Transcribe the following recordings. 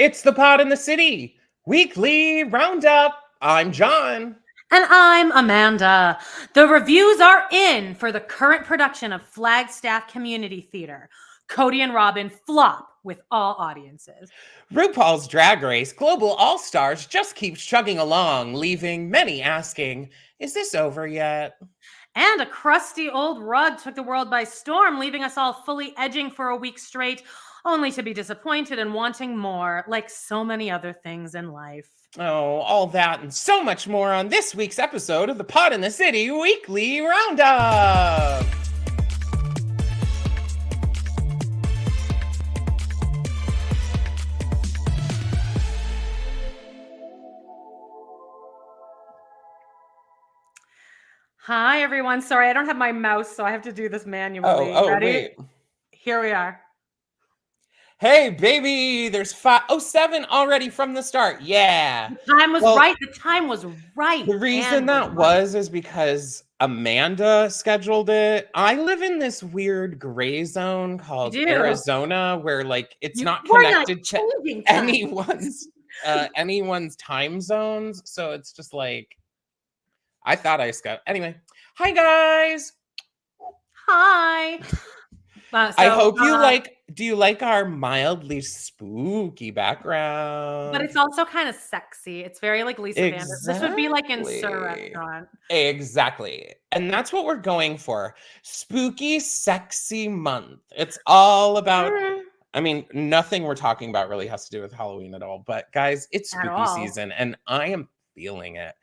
It's the Pod in the City, weekly roundup. I'm John. And I'm Amanda. The reviews are in for the current production of Flagstaff Community Theater. Cody and Robin flop with all audiences. RuPaul's Drag Race Global All-Stars just keeps chugging along, leaving many asking, is this over yet? And a crusty old rug took the world by storm, leaving us all fully edging for a week straight, only to be disappointed and wanting more, like so many other things in life. Oh, all that and so much more on this week's episode of the Pod in the City Weekly Roundup. Hi, everyone. Sorry, I don't have my mouse, so I have to do this manually. Ready? Wait. Here we are. Hey, baby, there's 5:07 already from the start. Yeah. The time was right. The time was right. The reason that is because Amanda scheduled it. I live in this weird gray zone called Arizona where like it's not connected to anyone's time zones. So it's just like I thought I scheduled. Anyway, hi guys. Hi. I hope you like. Do you like our mildly spooky background? But it's also kind of sexy. It's very like Lisa Vanderpump. This would be like in Sir Restaurant. Exactly. And that's what we're going for. Spooky, sexy month. It's all about, I mean, nothing we're talking about really has to do with Halloween at all. But guys, it's spooky season and I am feeling it.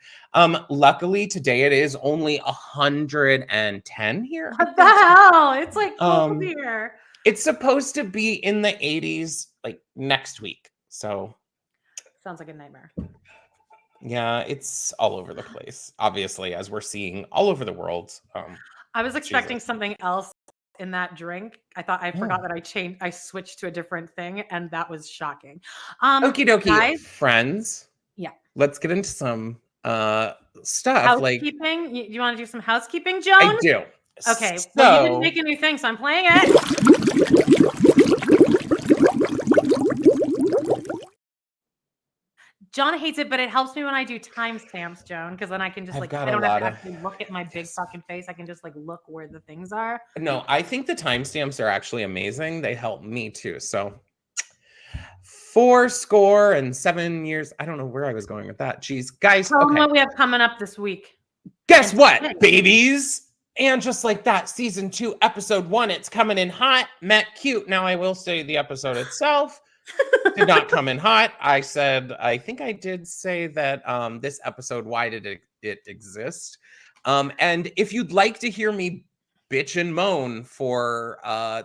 Luckily today it is only 110 here. What the hell? It's like cold here. It's supposed to be in the 80s like next week. So sounds like a nightmare. Yeah, it's all over the place, obviously, as we're seeing all over the world. I was expecting something else in that drink. I thought I forgot that I switched to a different thing, and that was shocking. Okie dokie, guys, friends. Yeah. Let's get into some stuff. Housekeeping. You want to do some housekeeping, Joan? I do. Okay. Well, you didn't make a new thing, so I'm playing it. John hates it, but it helps me when I do timestamps, Joan, because then I can just I don't have to actually look at my big fucking face. I can just like look where the things are. No, I think the timestamps are actually amazing. They help me too. So 4-7 years. I don't know where I was going with that. Jeez, guys. Tell them what we have coming up this week. Guess what, babies? And just like that, season 2, episode 1, it's coming in hot, met cute. Now I will say the episode itself did not come in hot. I think I did say that this episode, why did it exist? And if you'd like to hear me bitch and moan for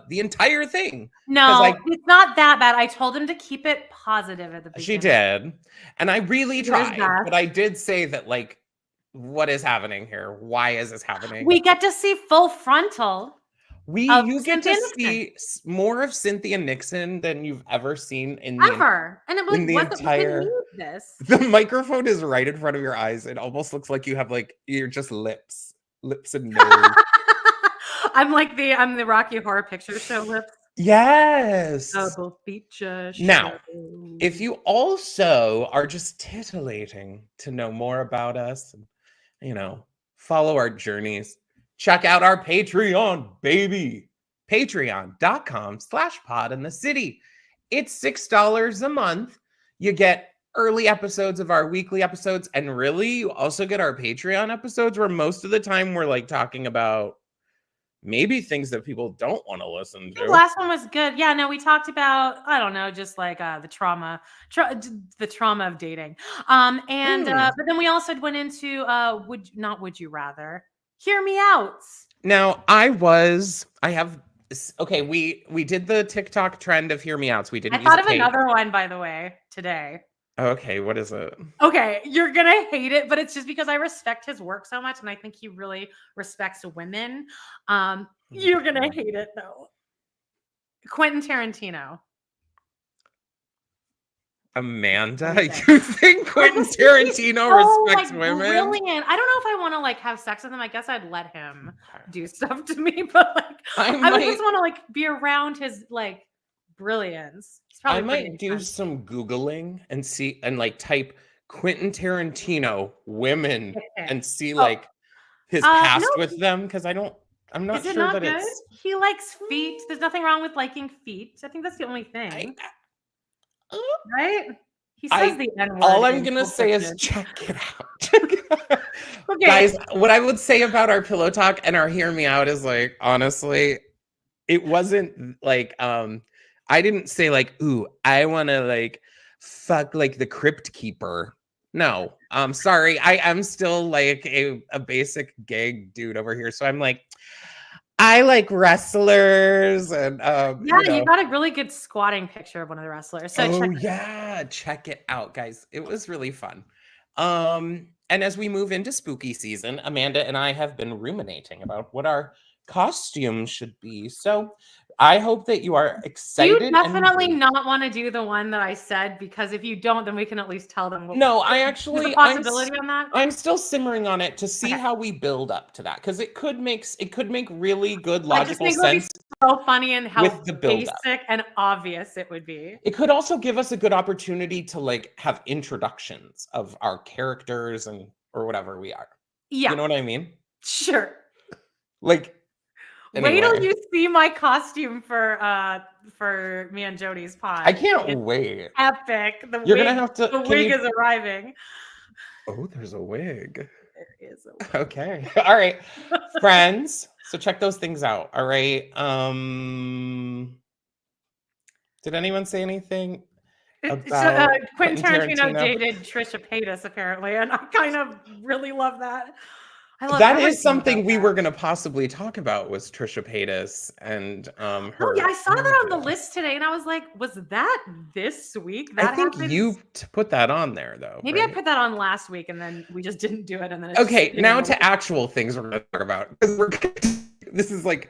the entire thing. No, it's not that bad. I told him to keep it positive at the beginning. She did. And I really tried. But I did say that like, what is happening here? Why is this happening? We get to see full frontal. You get to see more of Cynthia Nixon than you've ever seen in the entire. The microphone is right in front of your eyes. It almost looks like you have like you're just lips and nose. I'm the Rocky Horror Picture Show lips. Yes. Double feature show. Now, if you also are just titillating to know more about us, and, follow our journeys, check out our Patreon, baby. Patreon.com/podinthecity. It's $6 a month. You get early episodes of our weekly episodes. And really, you also get our Patreon episodes where most of the time we're like talking about maybe things that people don't want to listen to. The last one was good. Yeah, no, we talked about, I don't know, just like the trauma of dating. But then we also went into would you rather. Hear me out. Now, we did the TikTok trend of hear me outs. We didn't. I thought of another one, by the way, today. Okay, what is it? Okay, you're gonna hate it, but it's just because I respect his work so much, and I think he really respects women. You're gonna hate it though. Quentin Tarantino. Amanda, you think Quentin Tarantino respects women? Brilliant. I don't know if I want to like have sex with him. I guess I'd let him do stuff to me, but like I just want to like be around his like brilliance. I might do some Googling and see and like type Quentin Tarantino women and see like his past no, with them because I'm not is it sure not that good? it's He likes feet. There's nothing wrong with liking feet. I think that's the only thing, right? He says the N word. All I'm gonna say is check it out. Okay. Guys, what I would say about our pillow talk and our hear me out is like, honestly, it wasn't like I didn't say like, ooh, I wanna like fuck like the crypt keeper. No, I'm sorry. I'm still like a basic gay dude over here. So I'm like, I like wrestlers and yeah, you got a really good squatting picture of one of the wrestlers. So check it out, guys. It was really fun. And as we move into spooky season, Amanda and I have been ruminating about what our costumes should be. So I hope that you are excited. You definitely not want to do the one that I said, because if you don't, then we can at least tell them. No, I actually the possibility on that. I'm still simmering on it to see how we build up to that, because it could make really good logical sense. So funny and how with the basic and obvious it would be. It could also give us a good opportunity to like have introductions of our characters and or whatever we are. Yeah, you know what I mean? Sure. Like, anyway. Wait till you see my costume for me and Jody's pod. I can't wait. Epic. You're gonna have to. The wig is arriving. Oh, there's a wig. There is a wig. Okay. All right, friends. So check those things out. All right. Did anyone say anything about Quentin Tarantino dated Trisha Paytas apparently, and I kind of really love that. That is something we were going to possibly talk about, was Trisha Paytas and her. Oh, yeah, I saw that on the list today, and I was like, was that this week? That I think you put that on there, though. Maybe I put that on last week, and then we just didn't do it. And then okay, now to actual things we're going to talk about. This is like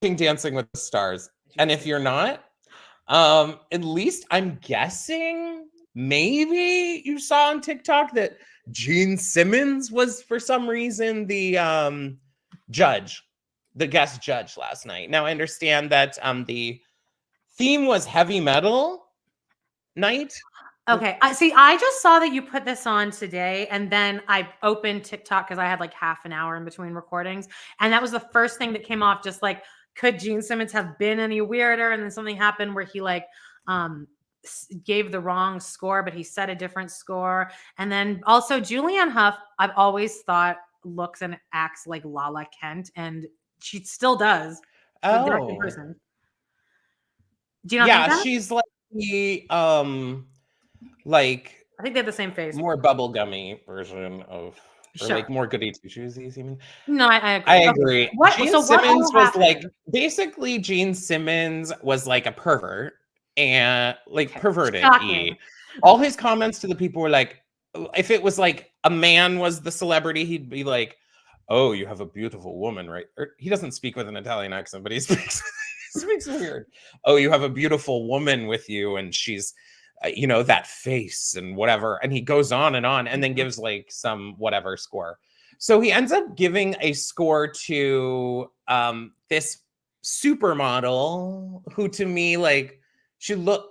Dancing with the Stars, and if you're not, at least I'm guessing maybe you saw on TikTok that Gene Simmons was for some reason the guest judge last night. Now I understand that the theme was heavy metal night. Okay, I just saw that you put this on today, and then I opened TikTok because I had like half an hour in between recordings, and that was the first thing that came off. Just like, could Gene Simmons have been any weirder? And then something happened where he like gave the wrong score, but he said a different score. And then also Julianne Hough, I've always thought looks and acts like Lala Kent, and she still does. Oh, person. Do you know? Yeah, she's like the like I think they have the same face. More bubblegummy version of, or like more goody two shoesies. You mean? No, I agree. I agree. What? Gene Simmons was like basically Gene Simmons was like a pervert. And like perverted. All his comments to the people were like, if it was like a man was the celebrity, he'd be like, oh, you have a beautiful woman, right? Or he doesn't speak with an Italian accent, but he speaks weird. Oh, you have a beautiful woman with you, and she's that face and whatever. And he goes on and then gives like some whatever score. So he ends up giving a score to this supermodel who, to me, like,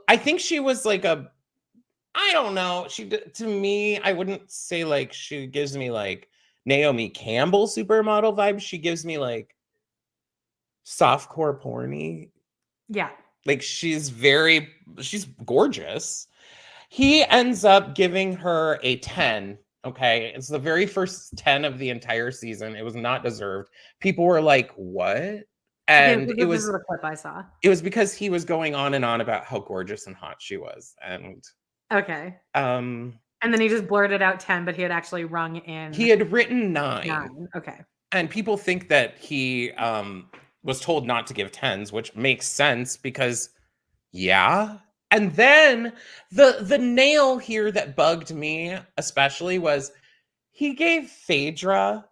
I think she was like I don't know. To me, I wouldn't say like she gives me like Naomi Campbell supermodel vibes. She gives me like softcore porny. Yeah. Like she's gorgeous. He ends up giving her a 10. Okay. It's the very first 10 of the entire season. It was not deserved. People were like, what? And it was the clip I saw. It was because he was going on and on about how gorgeous and hot she was. And okay. And then he just blurted out 10, but he had actually rung in. He had written 9. Okay. And people think that he was told not to give 10s, which makes sense because yeah. And then the nail here that bugged me especially was he gave Phaedra,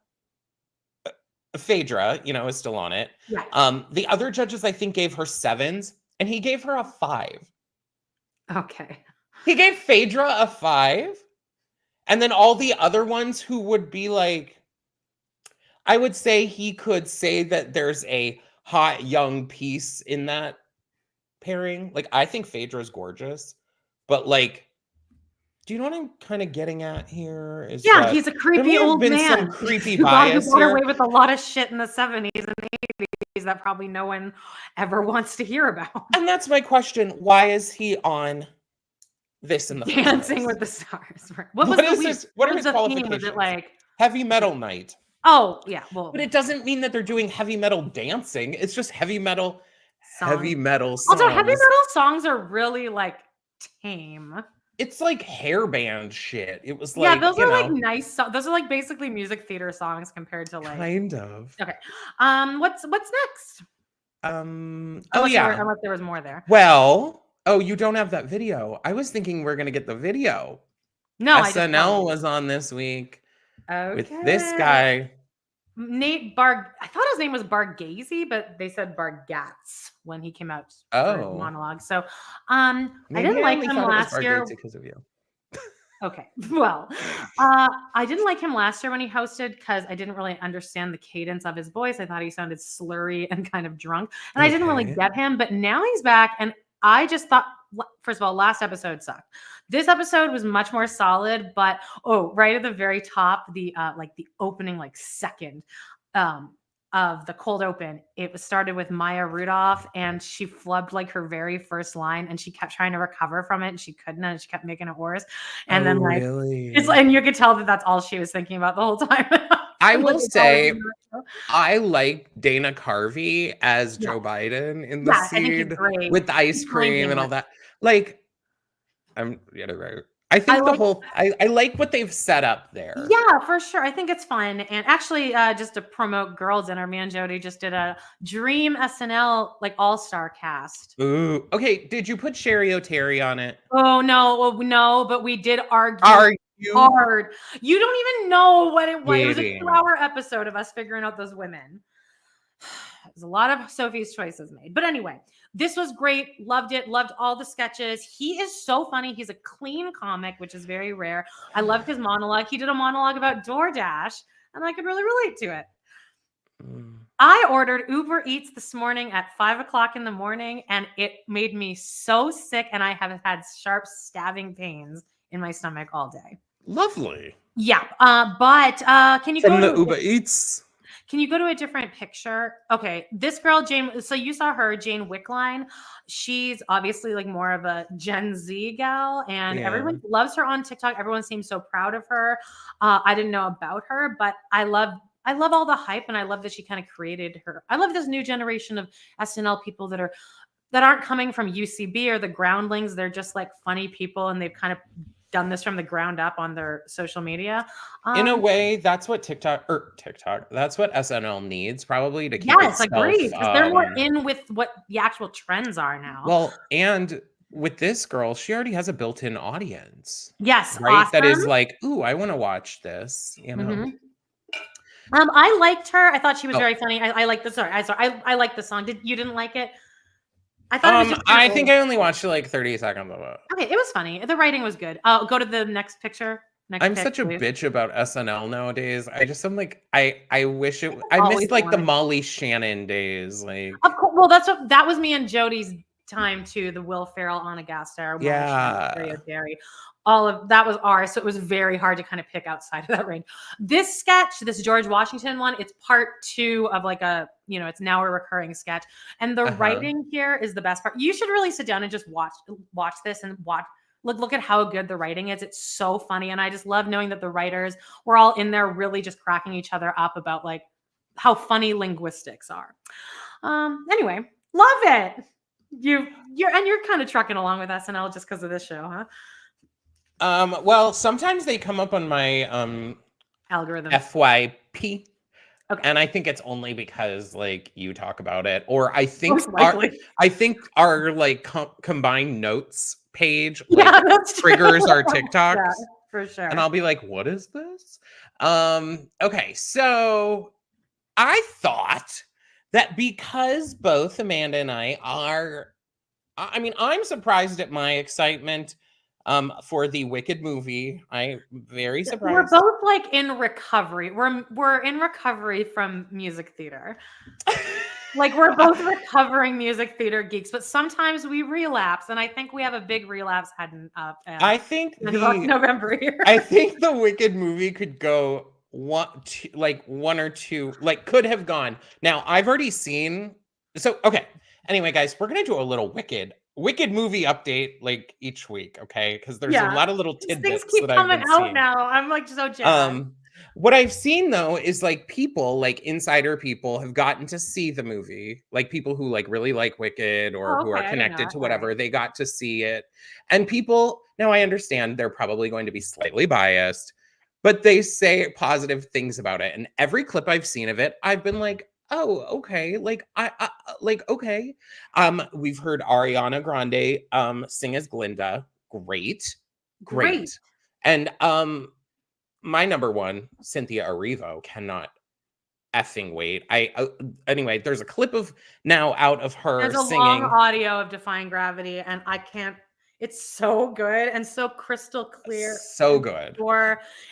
is still on it. Yeah. The other judges, I think, gave her 7s, and he gave her a 5. Okay. He gave Phaedra a 5, and then all the other ones who would be like, I would say he could say that there's a hot young piece in that pairing. Like, I think Phaedra's gorgeous, but like, do you know what I'm kind of getting at here? Is Yeah, that he's a there creepy may have old been man some creepy who got bias away here. with a lot of shit in the 70s and 80s that probably no one ever wants to hear about. And that's my question. Why is he on this in the first Dancing place? with the Stars. What was What the is week? this? What are was his the theme? qualifications? Was it like Heavy metal night. Oh, yeah. Well, But it doesn't mean that they're doing heavy metal dancing. It's just heavy metal songs. songs. Also, heavy metal songs are really like tame. It's like hairband shit. It was Yeah, like, those you are know, like nice. Those are like basically music theater songs compared to like. kind of. Okay. What's next? Oh Unless yeah. unless there was more there. Well, oh, you don't have that video. I was thinking we're gonna get the video. No, SNL was on this week with this Okay. guy. Nate I thought his name was Bargatze, but they said Bargatze when he came out for his monologue. So I didn't like him last year because of you. Okay. Well, I didn't like him last year when he hosted because I didn't really understand the cadence of his voice. I thought he sounded slurry and kind of drunk, and I didn't really get him. But now he's back, and I just thought, first of all, last episode sucked. This episode was much more solid, but right at the very top, the like the opening like second of the cold open, it was started with Maya Rudolph, and she flubbed like her very first line, and she kept trying to recover from it, and she couldn't, and she kept making it worse. And then like it's and you could tell that that's all she was thinking about the whole time. I will say, I like Dana Carvey as Joe Biden in the scene with the ice cream and all that. Like, I'm right. I think I like what they've set up there. Yeah, for sure. I think it's fun. And actually, just to promote Girl Dinner, me and Jody just did a Dream SNL like all-star cast. Ooh, okay. Did you put Sherry O'Terry on it? Oh no, but we did argue hard. You don't even know what it was. It was a 2-hour episode of us figuring out those women. There's a lot of Sophie's choices made. But anyway, this was great. Loved it. Loved all the sketches. He is so funny. He's a clean comic, which is very rare. I loved his monologue. He did a monologue about DoorDash, and I could really relate to it. I ordered Uber Eats this morning at 5:00 in the morning, and it made me so sick, and I have had sharp stabbing pains in my stomach all day. Lovely. Yeah. But can you go to the Uber Eats? Can you go to a different picture? Okay, this girl, Jane. So you saw her, Jane Wickline. She's obviously like more of a Gen Z gal, and everyone loves her on TikTok. Everyone seems so proud of her. I didn't know about her, but I love all the hype, and I love that she kind of created her. I love this new generation of SNL people that aren't coming from UCB or the Groundlings. They're just like funny people, and they've kind of done this from the ground up on their social media. In a way, that's what TikTok, that's what SNL needs probably to keep itself. Agreed. Because they're more in with what the actual trends are now. Well, and with this girl, she already has a built-in audience. Yes. Right? Awesome. That is like, ooh, I want to watch this, you know? Mm-hmm. I liked her. I thought she was very funny. I like the I like the song. You didn't like it? I thought it was I think I only watched like 30 seconds of it. Okay, it was funny. The writing was good. Go to the next picture. I'm such a bitch about SNL nowadays. I'm like, I wish it. I missed like the Molly Shannon days. Like, well, that was me and Jody's time too. The Will Ferrell, Anna Gasteyer, Molly Shannon, all of that was ours. So it was very hard to kind of pick outside of that range. This sketch, this George Washington one, it's part 2 of like it's now a recurring sketch. And the writing here is the best part. You should really sit down and just watch this and look at how good the writing is. It's so funny. And I just love knowing that the writers were all in there really just cracking each other up about like how funny linguistics are. Anyway, love it. You're kind of trucking along with SNL just because of this show, huh? Well, sometimes they come up on my algorithm FYP. Okay. And I think it's only because like you talk about it, or I think our like combined notes page triggers our TikToks. Yeah, for sure. And I'll be like, what is this? Okay, so I thought that because both Amanda and I are, I'm surprised at my excitement for the Wicked movie. I'm very surprised. We're both like in recovery. We're in recovery from music theater. Like we're both recovering music theater geeks, but sometimes we relapse, and I think we have a big relapse heading up. I think November here. I think the Wicked movie could go one or two, like could have gone. Now I've already seen. So okay. Anyway, guys, we're gonna do a little Wicked movie update like each week, okay? Because there's a lot of little tidbits things keep that coming I've been out seeing. now. I'm like so jazzed. What I've seen though is like people, like insider people, have gotten to see the movie. Like people who like really like Wicked or who are connected to whatever, they got to see it. And people, now I understand they're probably going to be slightly biased, but they say positive things about it. And every clip I've seen of it, I've been like, oh, okay. Like I like, okay. We've heard Ariana Grande sing as Glinda. Great. And my number one, Cynthia Erivo, cannot effing wait. Anyway, there's a clip of now out of her There's a singing. long audio of Defying Gravity, and I can't. It's so good and so crystal clear. So good.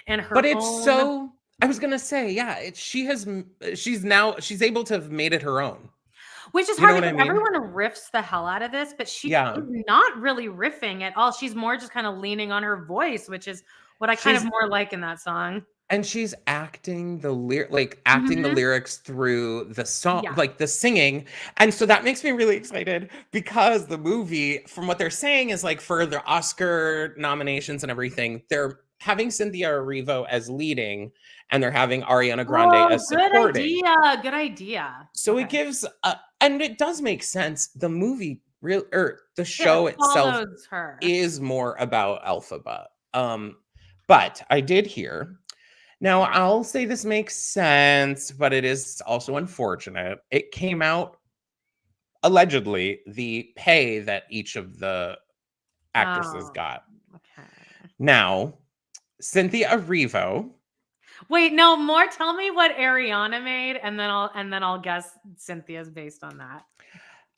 And her but it's so. I was gonna say, yeah. She's she's able to have made it her own. Which is hard because everyone riffs the hell out of this, but she is not really riffing at all. She's more just kind of leaning on her voice, which is what I kind of more like in that song. And she's acting the lyrics through the song, like the singing. And so that makes me really excited because the movie, from what they're saying, is like for the Oscar nominations and everything, they're having Cynthia Erivo as leading and they're having Ariana Grande as supporting. Good idea. So it gives, and it does make sense. The movie, the show itself is more about Elphaba. But I did hear, now I'll say this makes sense, but it is also unfortunate. It came out, allegedly, the pay that each of the actresses got. Okay. Now, Cynthia Erivo. Wait, no, more. Tell me what Ariana made, and then I'll guess Cynthia's based on that.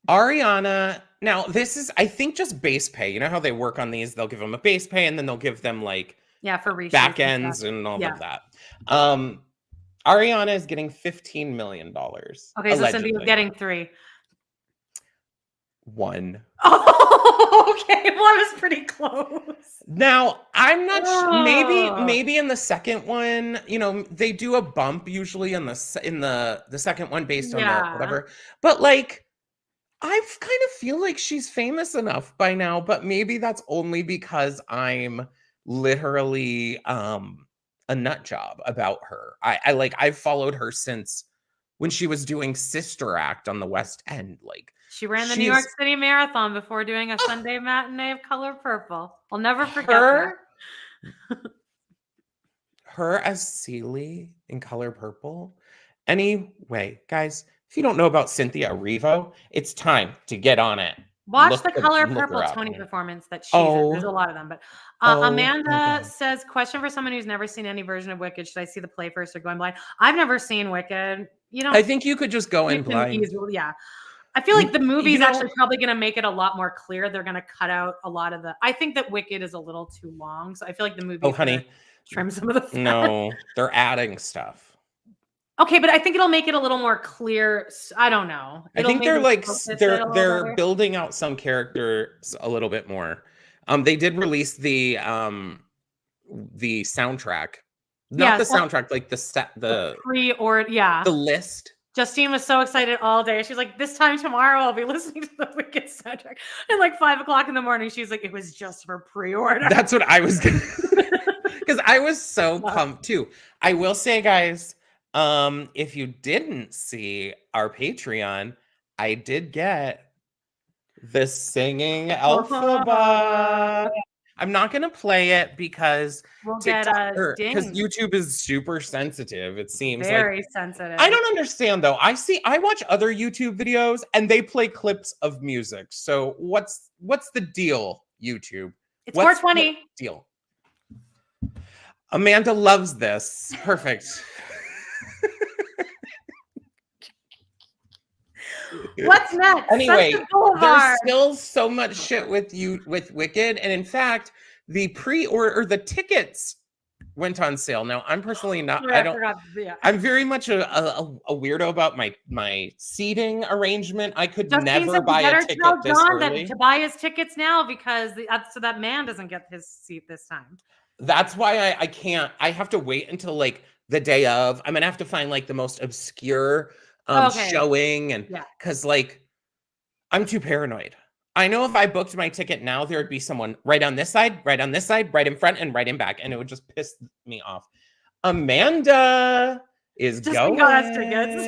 Ariana, now this is, I think, just base pay. You know how they work on these? They'll give them a base pay, and then they'll give them like for back ends and all of that. Ariana is getting $15 million. Okay, allegedly. So Cynthia's getting 3. 1. Oh, okay. Well, I was pretty close. Now, I'm not sure. Maybe in the second one, you know, they do a bump usually in the second one based on the whatever. But like, I kind of feel like she's famous enough by now, but maybe that's only because I'm literally a nut job about her. I've followed her since when she was doing Sister Act on the West End. Like she ran the New York City Marathon before doing a Sunday matinee of Color Purple. I'll never forget her. Her as Celie in Color Purple. Anyway, guys, if you don't know about Cynthia Erivo, it's time to get on it. Watch the Color Purple Tony performance that she's in. There's a lot of them. But Amanda says, question for someone who's never seen any version of Wicked. Should I see the play first or going blind? I've never seen Wicked. You know, I think you could just go in blind. I feel like the movie's actually probably going to make it a lot more clear. They're going to cut out a lot of the. I think that Wicked is a little too long. So I feel like the movie. Oh, honey. Trim some of the fat. No, they're adding stuff. Okay, but I think it'll make it a little more clear. I don't know. I think they're like they're building out some characters a little bit more. They did release the soundtrack, not the soundtrack, like the pre-order, the list. Justine was so excited all day. She's like, "This time tomorrow, I'll be listening to the Wicked soundtrack." And like 5 o'clock in the morning, she's like, "It was just for pre-order." That's what I was, because I was so pumped too. I will say, guys. If you didn't see our Patreon, I did get the singing Elphaba. I'm not gonna play it because YouTube is super sensitive. It seems very sensitive. I don't understand though. I watch other YouTube videos and they play clips of music. So what's the deal, YouTube? It's 420. Deal. Amanda loves this. Perfect. What's next? Anyway, there's still so much shit with Wicked, and in fact, the pre-order or the tickets went on sale. Now, I'm personally not. Sorry, I I don't. forgot. Yeah. I'm very much a weirdo about my seating arrangement. I could Justine never said, buy "You a better ticket tell this John that early. to buy his tickets now because so that man doesn't get his seat this time." That's why I can't. I have to wait until like the day of. I'm gonna have to find like the most obscure Okay. showing, and Yeah. because like I'm too paranoid. I know if I booked my ticket now, there would be someone right on this side, right on this side, right in front, and right in back, and it would just piss me off. Amanda is Justine going. got us tickets.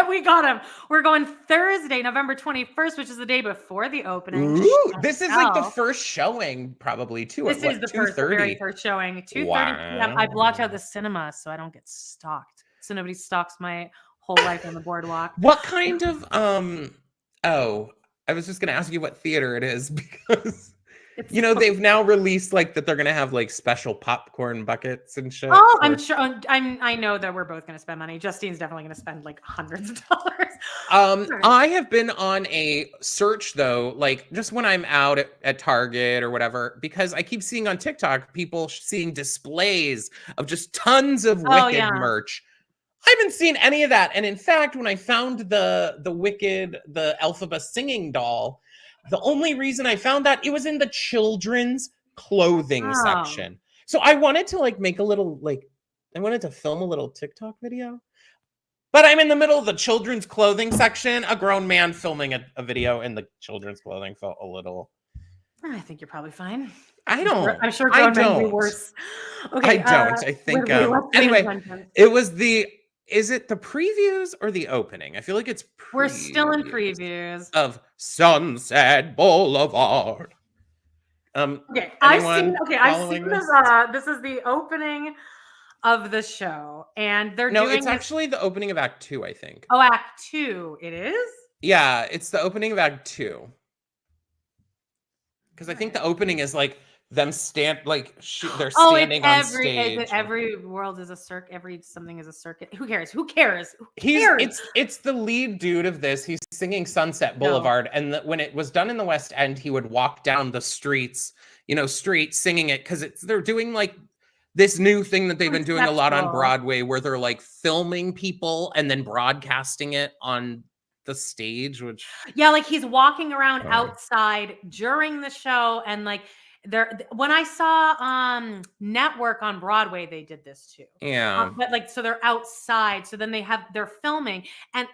We got him. We're going Thursday, November 21st, which is the day before the opening. Ooh, this is like the first showing, probably too. This is the very 2:30? first showing. 2:30 p.m. I Wow. blocked out the cinema so I don't get stalked. So nobody stalks my whole life on the boardwalk. What kind of oh, I was just gonna ask you what theater it is because you know they've now released like that they're gonna have like special popcorn buckets and shit. Oh, I'm sure. I know that we're both gonna spend money. Justine's definitely gonna spend like hundreds of dollars. I have been on a search though, like just when I'm out at Target or whatever, because I keep seeing on TikTok people seeing displays of just tons of Wicked merch. I haven't seen any of that. And in fact, when I found the Wicked, the Elphaba singing doll, the only reason I found that, it was in the children's clothing section. So I wanted to like make a little, like, I wanted to film a little TikTok video. But I'm in the middle of the children's clothing section. A grown man filming a video in the children's clothing felt a little... I think you're probably fine. I don't. I'm sure grown men do worse. Okay, I don't. I think... anyway, it was the... Is it the previews or the opening? I feel like it's We're still in previews of Sunset Boulevard. Okay, I've seen this. This is the opening of the show, and they're doing. No, it's actually the opening of Act 2, I think. Oh, Act 2, it is? Yeah, it's the opening of Act 2. Because I think the opening is like them they're standing on stage. Every world is a circuit. Something is a circuit. Who cares? Who cares? Who cares? It's the lead dude of this. He's singing Sunset Boulevard, and when it was done in the West End, he would walk down the streets, singing it because they're doing like this new thing that they've been doing a lot on Broadway, where they're like filming people and then broadcasting it on the stage, which like he's walking around outside during the show, and like when I saw Network on Broadway, they did this too. But like, so they're outside, so then they're filming, and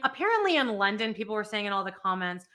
apparently in London, people were saying in all the comments,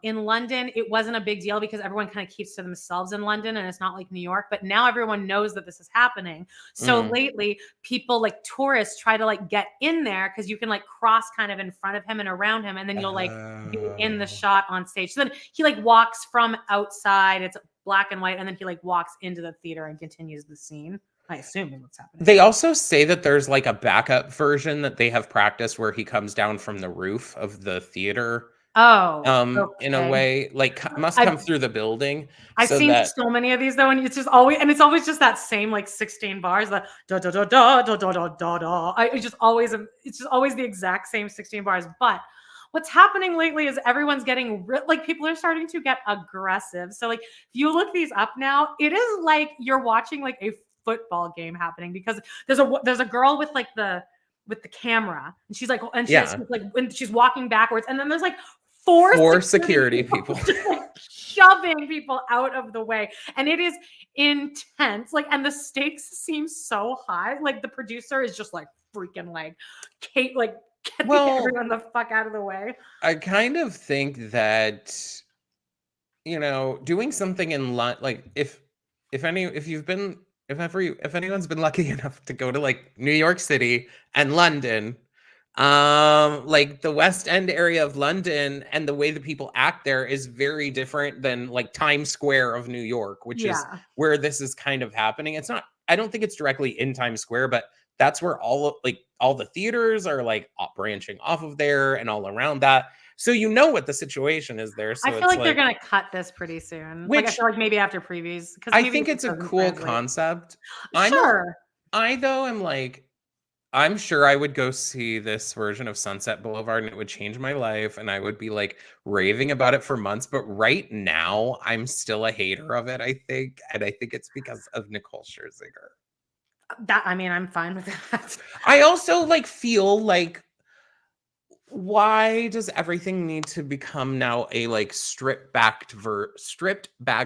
in London, it wasn't a big deal because everyone kind of keeps to themselves in London, and it's not like New York. But now everyone knows that this is happening. So lately, people like tourists try to like get in there because you can like cross kind of in front of him and around him, and then you'll like be in the shot on stage. So then he like walks from outside. It's black and white, and then he like walks into the theater and continues the scene. I assume is what's happening. They also say that there's like a backup version that they have practiced where he comes down from the roof of the theater. In a way, like must come through the building. I've seen so many of these though, and it's always just that same like 16 bars, the da da da da da da da da da. It's just always the exact same 16 bars. But what's happening lately is everyone's getting like people are starting to get aggressive. So like if you look these up now, it is like you're watching like a football game happening because there's a girl with like with the camera, and she's like, when she's walking backwards, and then there's like four security people just like shoving people out of the way, and it is intense. Like, and the stakes seem so high. Like the producer is just like freaking like Kate, like getting everyone the fuck out of the way. I kind of think that doing something in like if anyone's been lucky enough to go to like New York City and London, like the West End area of London and the way that people act there is very different than like Times Square of New York, which is where this is kind of happening. It's not, I don't think it's directly in Times Square, but that's where all the theaters are like branching off of there and all around that. So what the situation is there. So I feel like they're gonna cut this pretty soon. I feel like maybe after previews. I think it's a cool concept. I though am like, I'm sure I would go see this version of Sunset Boulevard and it would change my life and I would be like raving about it for months. But right now, I'm still a hater of it, I think. And I think it's because of Nicole Scherzinger. I mean, I'm fine with that. I also like feel like, why does everything need to become now a like stripped back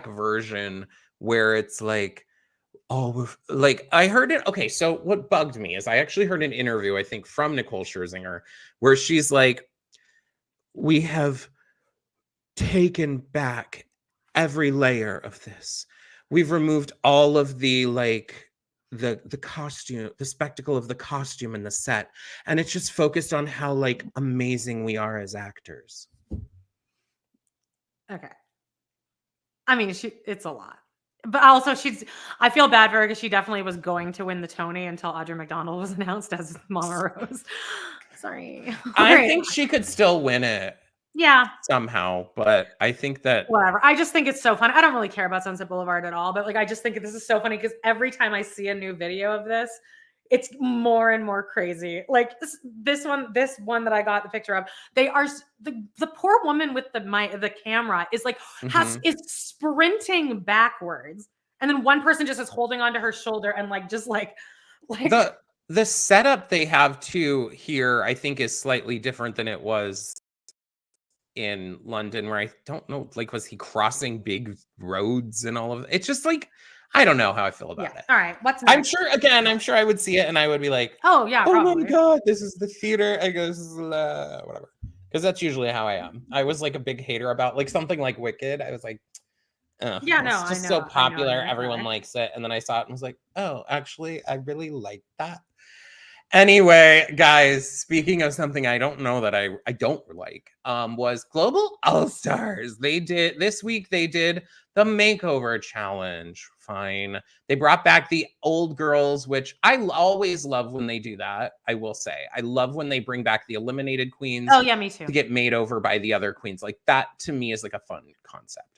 version where it's like, oh, like I heard it. Okay, so what bugged me is I actually heard an interview, I think, from Nicole Scherzinger, where she's like, we have taken back every layer of this. We've removed all of the like the costume, the spectacle of the costume and the set, and it's just focused on how like amazing we are as actors. Okay. I mean, it's a lot. But also I feel bad for her because she definitely was going to win the Tony until Audra McDonald was announced as Mama Rose. Sorry. I think she could still win it. Yeah. Somehow, but I think that whatever. I just think it's so fun. I don't really care about Sunset Boulevard at all, but like I just think this is so funny because every time I see a new video of this, it's more and more crazy. Like this one that I got the picture of, they are the poor woman with the camera is like is sprinting backwards, and then one person just is holding onto her shoulder and like the setup they have too here, I think, is slightly different than it was in London, where I don't know, like, was he crossing big roads and all of it? It's just like, I don't know how I feel about it. All right, what's next? I'm sure I would see it and I would be like, oh yeah, my god, this is the theater. I go, this is whatever, because that's usually how I am. I was like a big hater about like something like Wicked. I was like, it's just so popular, everyone likes it, and then I saw it and was like, oh, actually, I really like that. Anyway, guys, speaking of something I don't know that I don't like, was Global All-Stars. This week they did the makeover challenge. Fine. They brought back the old girls, which I always love when they do that. I will say, I love when they bring back the eliminated queens. Oh yeah, me too. To get made over by the other queens. Like that to me is like a fun concept.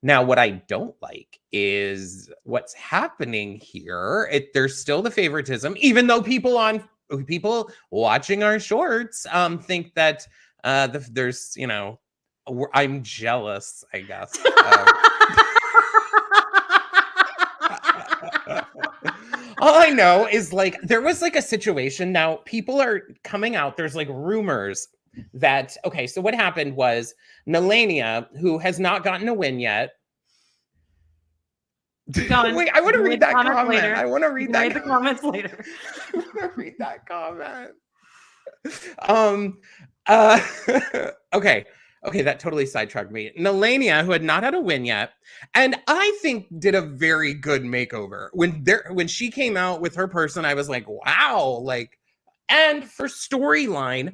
Now, what I don't like is what's happening here. There's still the favoritism, even though people watching our shorts think that there's, I'm jealous, I guess. All I know is like there was like a situation. Now people are coming out. There's like rumors that, okay, so what happened was Melania, who has not gotten a win yet. Wait, I want to read that comment. Later. I want to read that. Read the comments later. I want to read that comment. Okay, that totally sidetracked me. Melania, who had not had a win yet, and I think did a very good makeover. When she came out with her person, I was like, wow, like, and for storyline,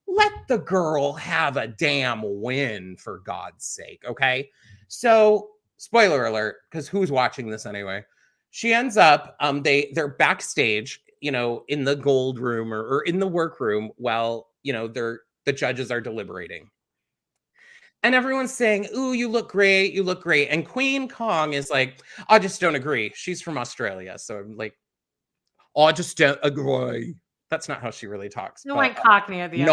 let the girl have a damn win, for God's sake, okay? So, spoiler alert, because who's watching this anyway? She ends up, they're backstage, in the gold room or in the workroom while, the judges are deliberating. And everyone's saying, ooh, you look great, you look great. And Queen Kong is like, I just don't agree. She's from Australia. So I'm like, I just don't agree. That's not how she really talks. You went Cockney at the end.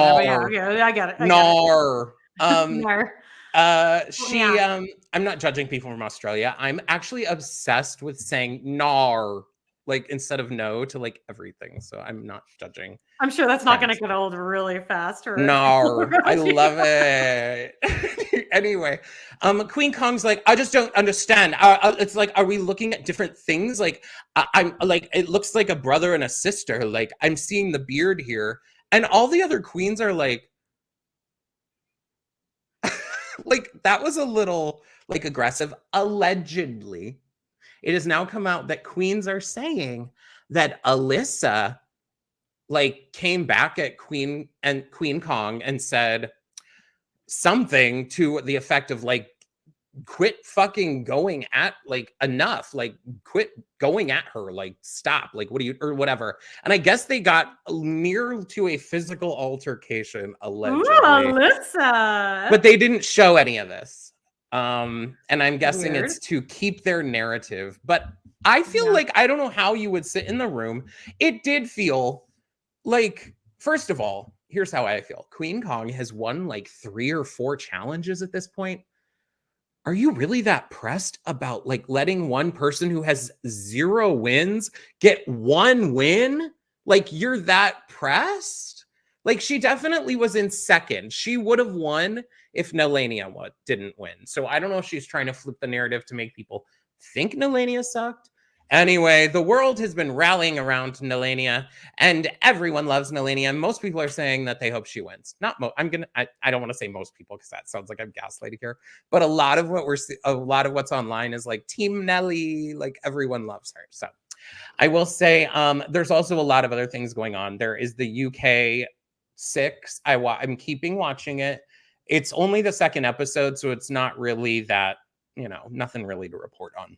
Yeah, I get it. Nar. Nar. I'm not judging people from Australia. I'm actually obsessed with saying nar, like instead of no, to like everything. So I'm not judging. I'm sure that's not going to get old really fast. Nar. I love it. Anyway, Queen Kong's like, I just don't understand. It's like, are we looking at different things? Like, I'm like, it looks like a brother and a sister. Like, I'm seeing the beard here. And all the other queens are like, like, that was a little like aggressive. Allegedly, it has now come out that queens are saying that Alyssa like came back at Queen Kong and said something to the effect of like, quit fucking going at, like, enough, like quit going at her, like stop, like what do you, or whatever. And I guess they got near to a physical altercation, allegedly. Ooh, Alyssa. But they didn't show any of this. And I'm guessing it's to keep their narrative. But I feel like, I don't know how you would sit in the room. It did feel like, first of all, here's how I feel. Queen Kong has won like 3 or 4 challenges at this point. Are you really that pressed about like letting one person who has 0 wins get 1 win? Like, you're that pressed? Like, she definitely was in second. She would have won if Nelania didn't win. So I don't know if she's trying to flip the narrative to make people think Nelania sucked. Anyway, the world has been rallying around Nelania, and everyone loves Nelania. Most people are saying that they hope she wins. Not I don't want to say most people because that sounds like I'm gaslighting here. But a lot of what's online is like Team Nelly. Like, everyone loves her. So I will say, there's also a lot of other things going on. There is the UK 6. I'm keeping watching it. It's only the 2nd episode, so it's not really that, nothing really to report on.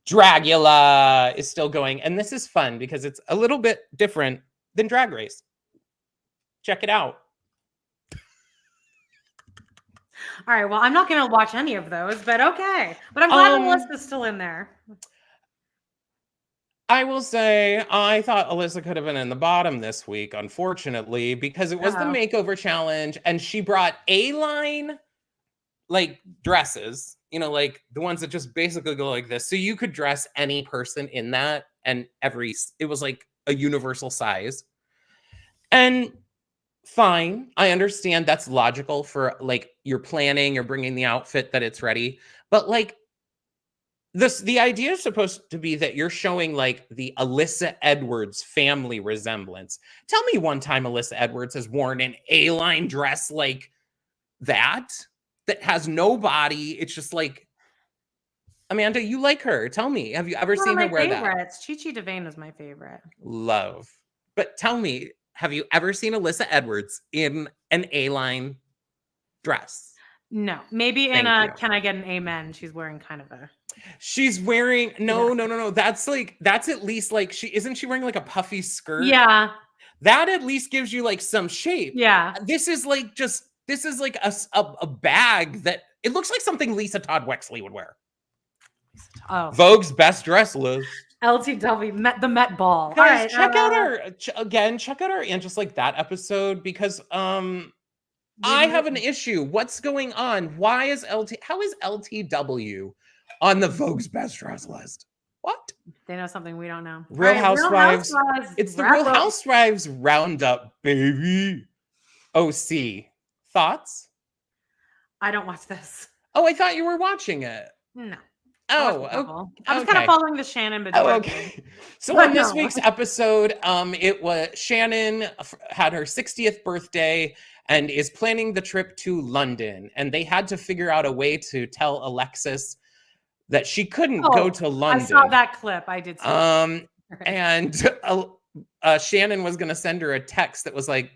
Dragula is still going, and this is fun because it's a little bit different than Drag Race. Check it out. All right, well, I'm not going to watch any of those, but okay. But I'm glad the list is still in there. I will say, I thought Alyssa could have been in the bottom this week, unfortunately, because it was the makeover challenge, and she brought A-line, like, dresses, like the ones that just basically go like this. So you could dress any person in that, and it was like a universal size. And fine, I understand that's logical for like you're planning, you're bringing the outfit that it's ready. But like, the idea is supposed to be that you're showing like the Alyssa Edwards family resemblance. Tell me one time Alyssa Edwards has worn an A-line dress like that has no body. It's just like, Amanda, you like her. Tell me, have you ever seen her wear that? Chi-Chi DeVayne is my favorite. Love. But tell me, have you ever seen Alyssa Edwards in an A-line dress? No. Maybe in Can I Get an Amen? She's wearing kind of a... She's wearing... No. That's at least like... Isn't she wearing like a puffy skirt? Yeah. That at least gives you like some shape. Yeah. This is like a bag that... It looks like something Lisa Todd Wexley would wear. Oh. Vogue's best dress list. LTW, the Met Ball. Guys, check out our and just like that episode, because I have an issue. What's going on? How is LTW on the Vogue's best dress list? What? They know something we don't know. Real Housewives. It's the Real Housewives roundup, baby. OC. Thoughts? I don't watch this. Oh, I thought you were watching it. No. Oh, I was kind of following the Shannon, but okay. So on this week's episode, it was Shannon had her 60th birthday and is planning the trip to London, and they had to figure out a way to tell Alexis that she couldn't go to London. I saw that clip. I did. And Shannon was going to send her a text that was like,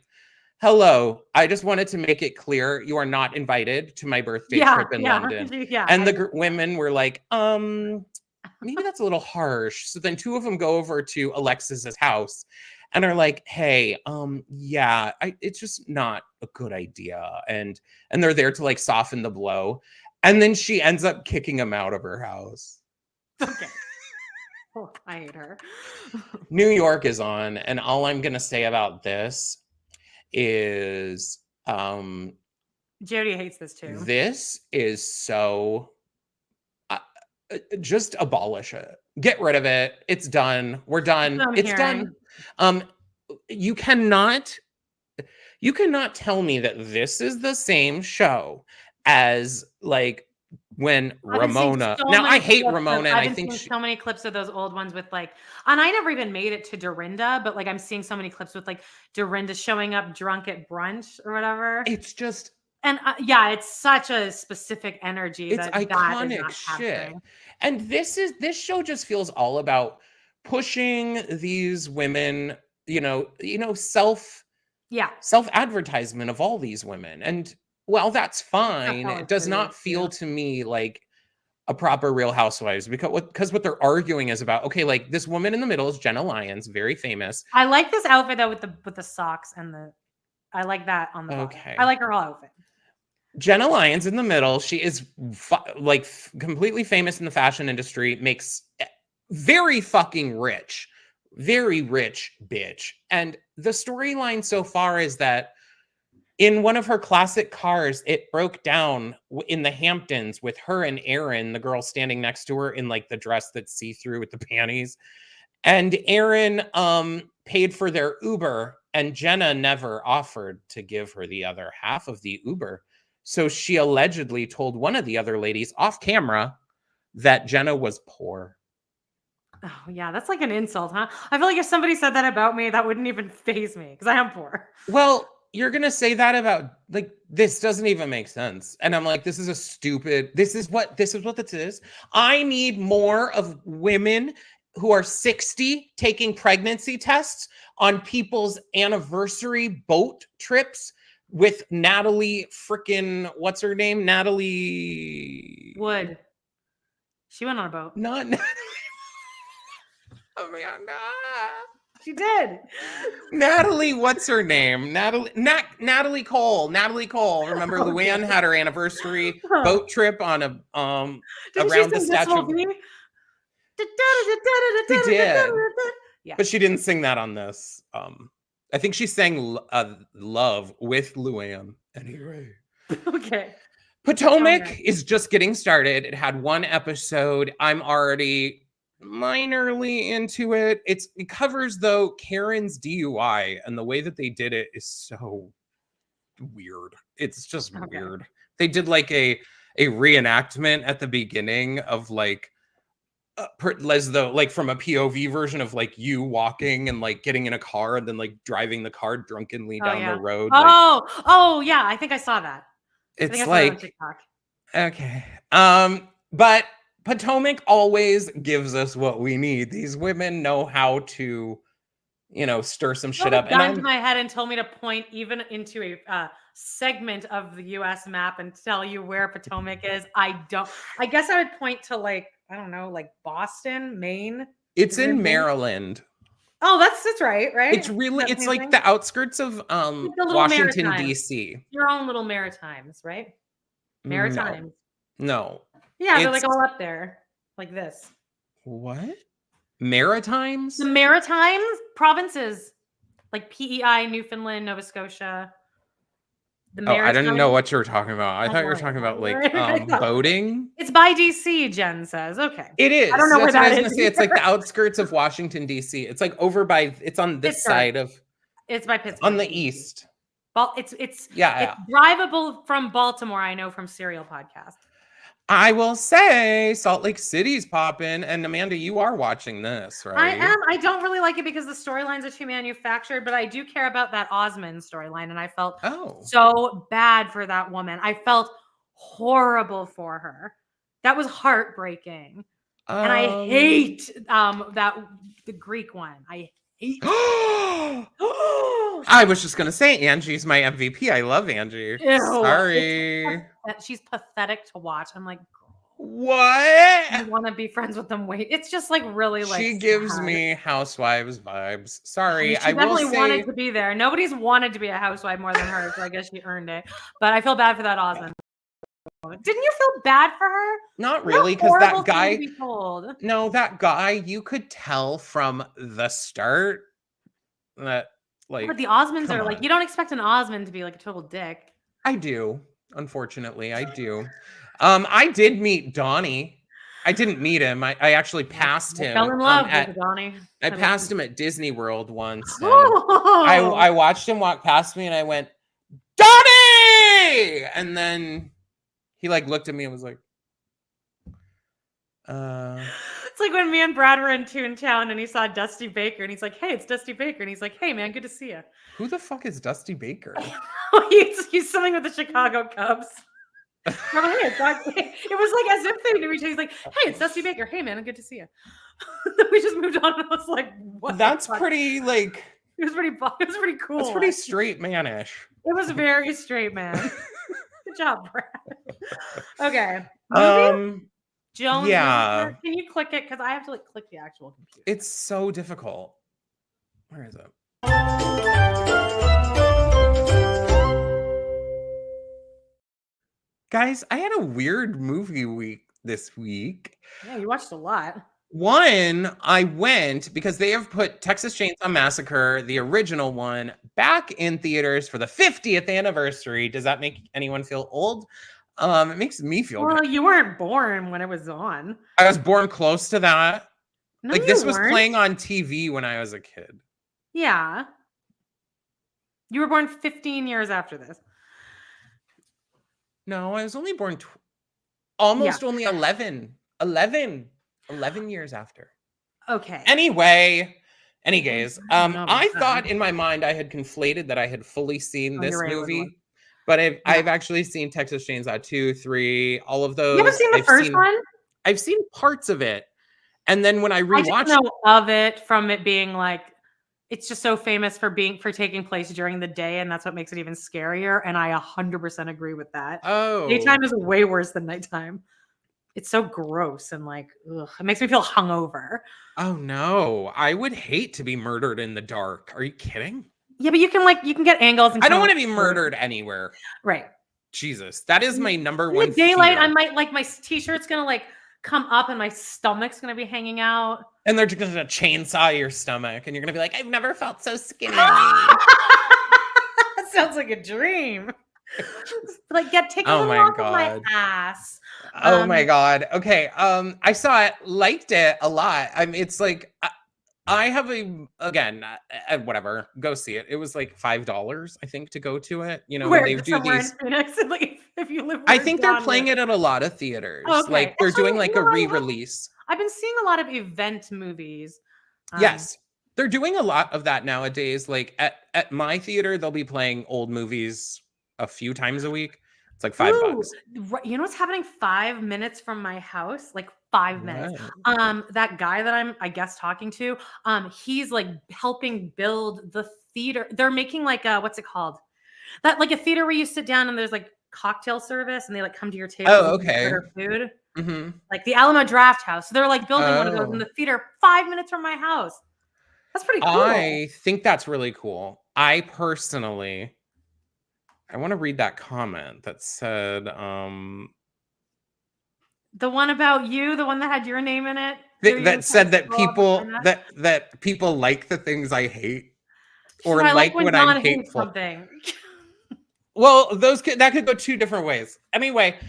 "Hello, I just wanted to make it clear you are not invited to my birthday trip in London." And the women were like, maybe that's a little harsh. So then 2 of them go over to Alexis's house and are like, "Hey, it's just not a good idea." And they're there to like soften the blow. And then she ends up kicking him out of her house. Okay. Oh, I hate her. New York is on, and all I'm going to say about this is Jody hates this too. This is so just abolish it. Get rid of it. It's done. We're done. It's done. You cannot tell me that this is the same show as like when Ramona. Now I hate Ramona, and I think so many clips of those old ones with like, and I never even made it to Dorinda, but like I'm seeing so many clips with like Dorinda showing up drunk at brunch or whatever. It's just, and it's such a specific energy. It's iconic shit. And this show just feels all about pushing these women, self-advertisement of all these women. And well, that's fine. It does not feel to me like a proper Real Housewives, because what they're arguing is about, okay, like this woman in the middle is Jenna Lyons, very famous. I like this outfit though with the socks and I like that on the bottom. I like her whole outfit. Jenna Lyons in the middle, she is completely famous in the fashion industry, makes very fucking rich, very rich bitch. And the storyline so far is that in one of her classic cars, it broke down in the Hamptons with her and Erin, the girl standing next to her in like the dress that's see-through with the panties. And Erin paid for their Uber, and Jenna never offered to give her the other half of the Uber. So she allegedly told one of the other ladies off camera that Jenna was poor. Oh, yeah, that's like an insult, huh? I feel like if somebody said that about me, that wouldn't even faze me because I am poor. Well, you're going to say that about, like, this doesn't even make sense. And I'm like, this is a stupid, this is what this is. I need more of women who are 60 taking pregnancy tests on people's anniversary boat trips with Natalie freaking, what's her name? Natalie Wood. She went on a boat. Not Natalie. Amanda. She did. Natalie, what's her name? Natalie Cole. Natalie Cole. Remember, Luann had her anniversary boat trip on a around the Statue. She did. Yeah. But she didn't sing that on this. I think she sang Love with Luann. Anyway. Okay. Potomac is just getting started. It had one episode. I'm already minorly into it. It covers, though, Karen's DUI, and the way that they did it is so weird. It's just weird. They did like a reenactment at the beginning of like as though like from a POV version of like you walking and like getting in a car and then like driving the car drunkenly down the road. Oh yeah, I think I saw that. It's like okay. But Potomac always gives us what we need. These women know how to, you know, stir some shit up. Gun to my head and told me to point even into a segment of the U.S. map and tell you where Potomac is. I guess I would point to like, I don't know, like Boston, Maine. It's in Maryland. Oh, that's right. It's really, it's like the outskirts of Washington, D.C. Your own little Maritimes, right? Maritimes. No. Yeah, they're like all up there, like this. What? Maritimes? The Maritimes provinces, like PEI, Newfoundland, Nova Scotia. I didn't know what you were talking about. I thought you were talking about like boating. It's by DC, Jen says. Okay. It is. I don't know where that is. I was gonna say it's like the outskirts of Washington, D.C. It's like over by, it's on this side of. It's by Pittsburgh. On the east. It's drivable from Baltimore, I know from Serial Podcast. I will say Salt Lake City's popping, and Amanda, you are watching this, right? I am. I don't really like it because the storylines are too manufactured, but I do care about that Osmond storyline, and I felt so bad for that woman. I felt horrible for her. That was heartbreaking, and I hate the Greek one. I hate. I was just gonna say Angie's my MVP. I love Angie. Ew, sorry. She's pathetic to watch. I'm like, what? I want to be friends with them. Wait, it's just like really like. She gives me Housewives vibes. Sorry, I definitely wanted to be there. Nobody's wanted to be a housewife more than her, so I guess she earned it. But I feel bad for that Osmond. Didn't you feel bad for her? Not really, because that guy. No, that guy. You could tell from the start that. Like, but the Osmonds are like, you don't expect an Osmond to be like a total dick. I do. Unfortunately, I do. I did meet Donnie. I didn't meet him. I actually passed him. Fell in love with Donnie. I passed him at Disney World once. I watched him walk past me and I went, Donnie! And then he like looked at me and was like, It's like when me and Brad were in Toontown and he saw Dusty Baker and he's like, hey, it's Dusty Baker. And he's like, hey, man, good to see you. Who the fuck is Dusty Baker? he's something with the Chicago Cubs. It was like as if they knew each other. He's like, hey, it's Dusty Baker. Hey, man, good to see you. We just moved on and I was like, what? That's pretty like. It was pretty cool. It's pretty straight manish. It was very straight man. Good job, Brad. Okay. Jones, can you click it? Because I have to like click the actual computer. It's so difficult. Where is it? Guys, I had a weird movie week this week. Yeah, you watched a lot. One, I went because they have put Texas Chainsaw Massacre, the original one, back in theaters for the 50th anniversary. Does that make anyone feel old? It makes me feel good. Well, you weren't born when it was on. I was born close to that. No, Like, you this was weren't. playing on TV when I was a kid. Yeah. You were born 15 years after this. No, I was only born almost Yeah. only 11 years after. Okay. Anyway, anyways, No, I thought in my mind I had conflated that I had fully seen this you're right, it was one. movie, but I've actually seen Texas Chainsaw 2, 3, all of those. You haven't seen the first one? I've seen parts of it. And then when I I rewatched just know of it from it being like, it's just so famous for taking place during the day, and that's what makes it even scarier. And I 100% agree with that. Daytime is way worse than nighttime. It's so gross and like, ugh, it makes me feel hungover. Oh no, I would hate to be murdered in the dark. Are you kidding? Yeah, but you can get angles. And I don't want to be murdered anywhere. Right. Jesus, that is my number in one the daylight, fear. I might like my t-shirt's gonna like come up and my stomach's gonna be hanging out. And they're just gonna chainsaw your stomach, and you're gonna be like, I've never felt so skinny. That sounds like a dream. Like, take a little off of my ass. Oh my God. Okay. I saw it, liked it a lot. I mean, it's like I have whatever. Go see it. It was like $5, I think, to go to it. You know, where they do these. In Phoenix, like, if you live. I think they're playing it at a lot of theaters. Okay. Like they're doing like a re-release. I've been seeing a lot of event movies. Yes. They're doing a lot of that nowadays. Like at my theater, they'll be playing old movies a few times a week. It's like $5. You know what's happening 5 minutes from my house? Like 5 minutes. That guy that I'm, I guess, talking to, he's like helping build the theater. They're making like what's it called? That like a theater where you sit down and there's like cocktail service and they like come to your table. Oh, okay. Food. Mm-hmm. Like the Alamo Draft House. So they're like building one of those in the theater 5 minutes from my house. That's pretty cool. I think that's really cool. I personally, I want to read that comment that said, the one about you, the one that had your name in it, that said that people that people like the things I hate, or like when I'm hateful. Something. Well, that could go two different ways. Anyway,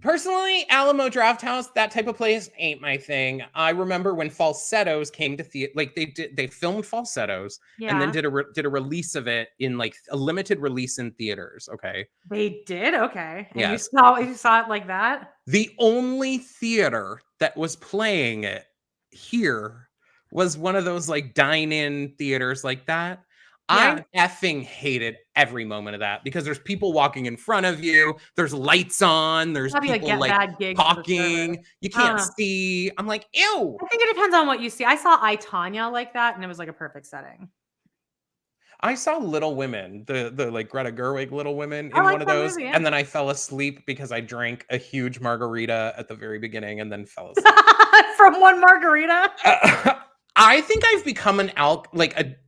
personally, Alamo Draft House, that type of place ain't my thing. I remember when Falsettos came to theater, like they filmed Falsettos and then did a release of it in like a limited release in theaters. Okay, they did. Okay, and yes. you saw it like that. The only theater that was playing it here was one of those like dine-in theaters like that. Yeah. I effing hated every moment of that because there's people walking in front of you. There's lights on. There's people like talking. You can't see. I'm like, ew. I think it depends on what you see. I saw I, Tonya like that, and it was like a perfect setting. I saw Little Women, the like Greta Gerwig Little Women in one of those, movie, and then I fell asleep because I drank a huge margarita at the very beginning and then fell asleep. From one margarita? I think I've become an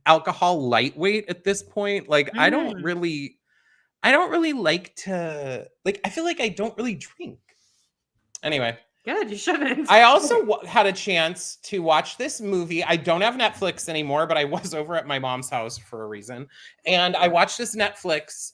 alcohol lightweight at this point. Like I don't really like to like. I feel like I don't really drink. Anyway, good. You shouldn't. I also had a chance to watch this movie. I don't have Netflix anymore, but I was over at my mom's house for a reason, and I watched this Netflix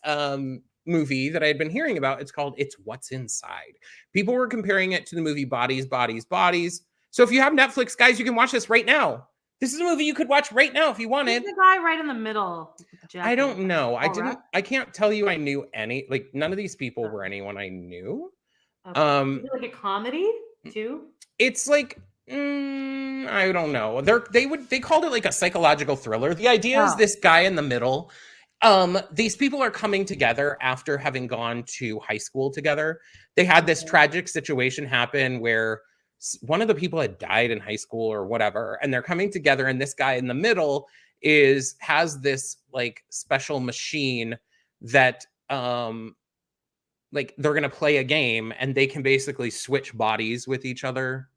movie that I had been hearing about. It's called "It's What's Inside." People were comparing it to the movie Bodies, Bodies, Bodies. So if you have Netflix, guys, you can watch this right now. This is a movie you could watch right now if you wanted. Who's the guy right in the middle? I don't know. I can't tell you I knew any. Like none of these people were anyone I knew. Okay. Is it like a comedy too? It's like I don't know. They called it like a psychological thriller. The idea is this guy in the middle. These people are coming together after having gone to high school together. They had this tragic situation happen where one of the people had died in high school or whatever, and they're coming together, and this guy in the middle has this like special machine that like they're gonna play a game and they can basically switch bodies with each other.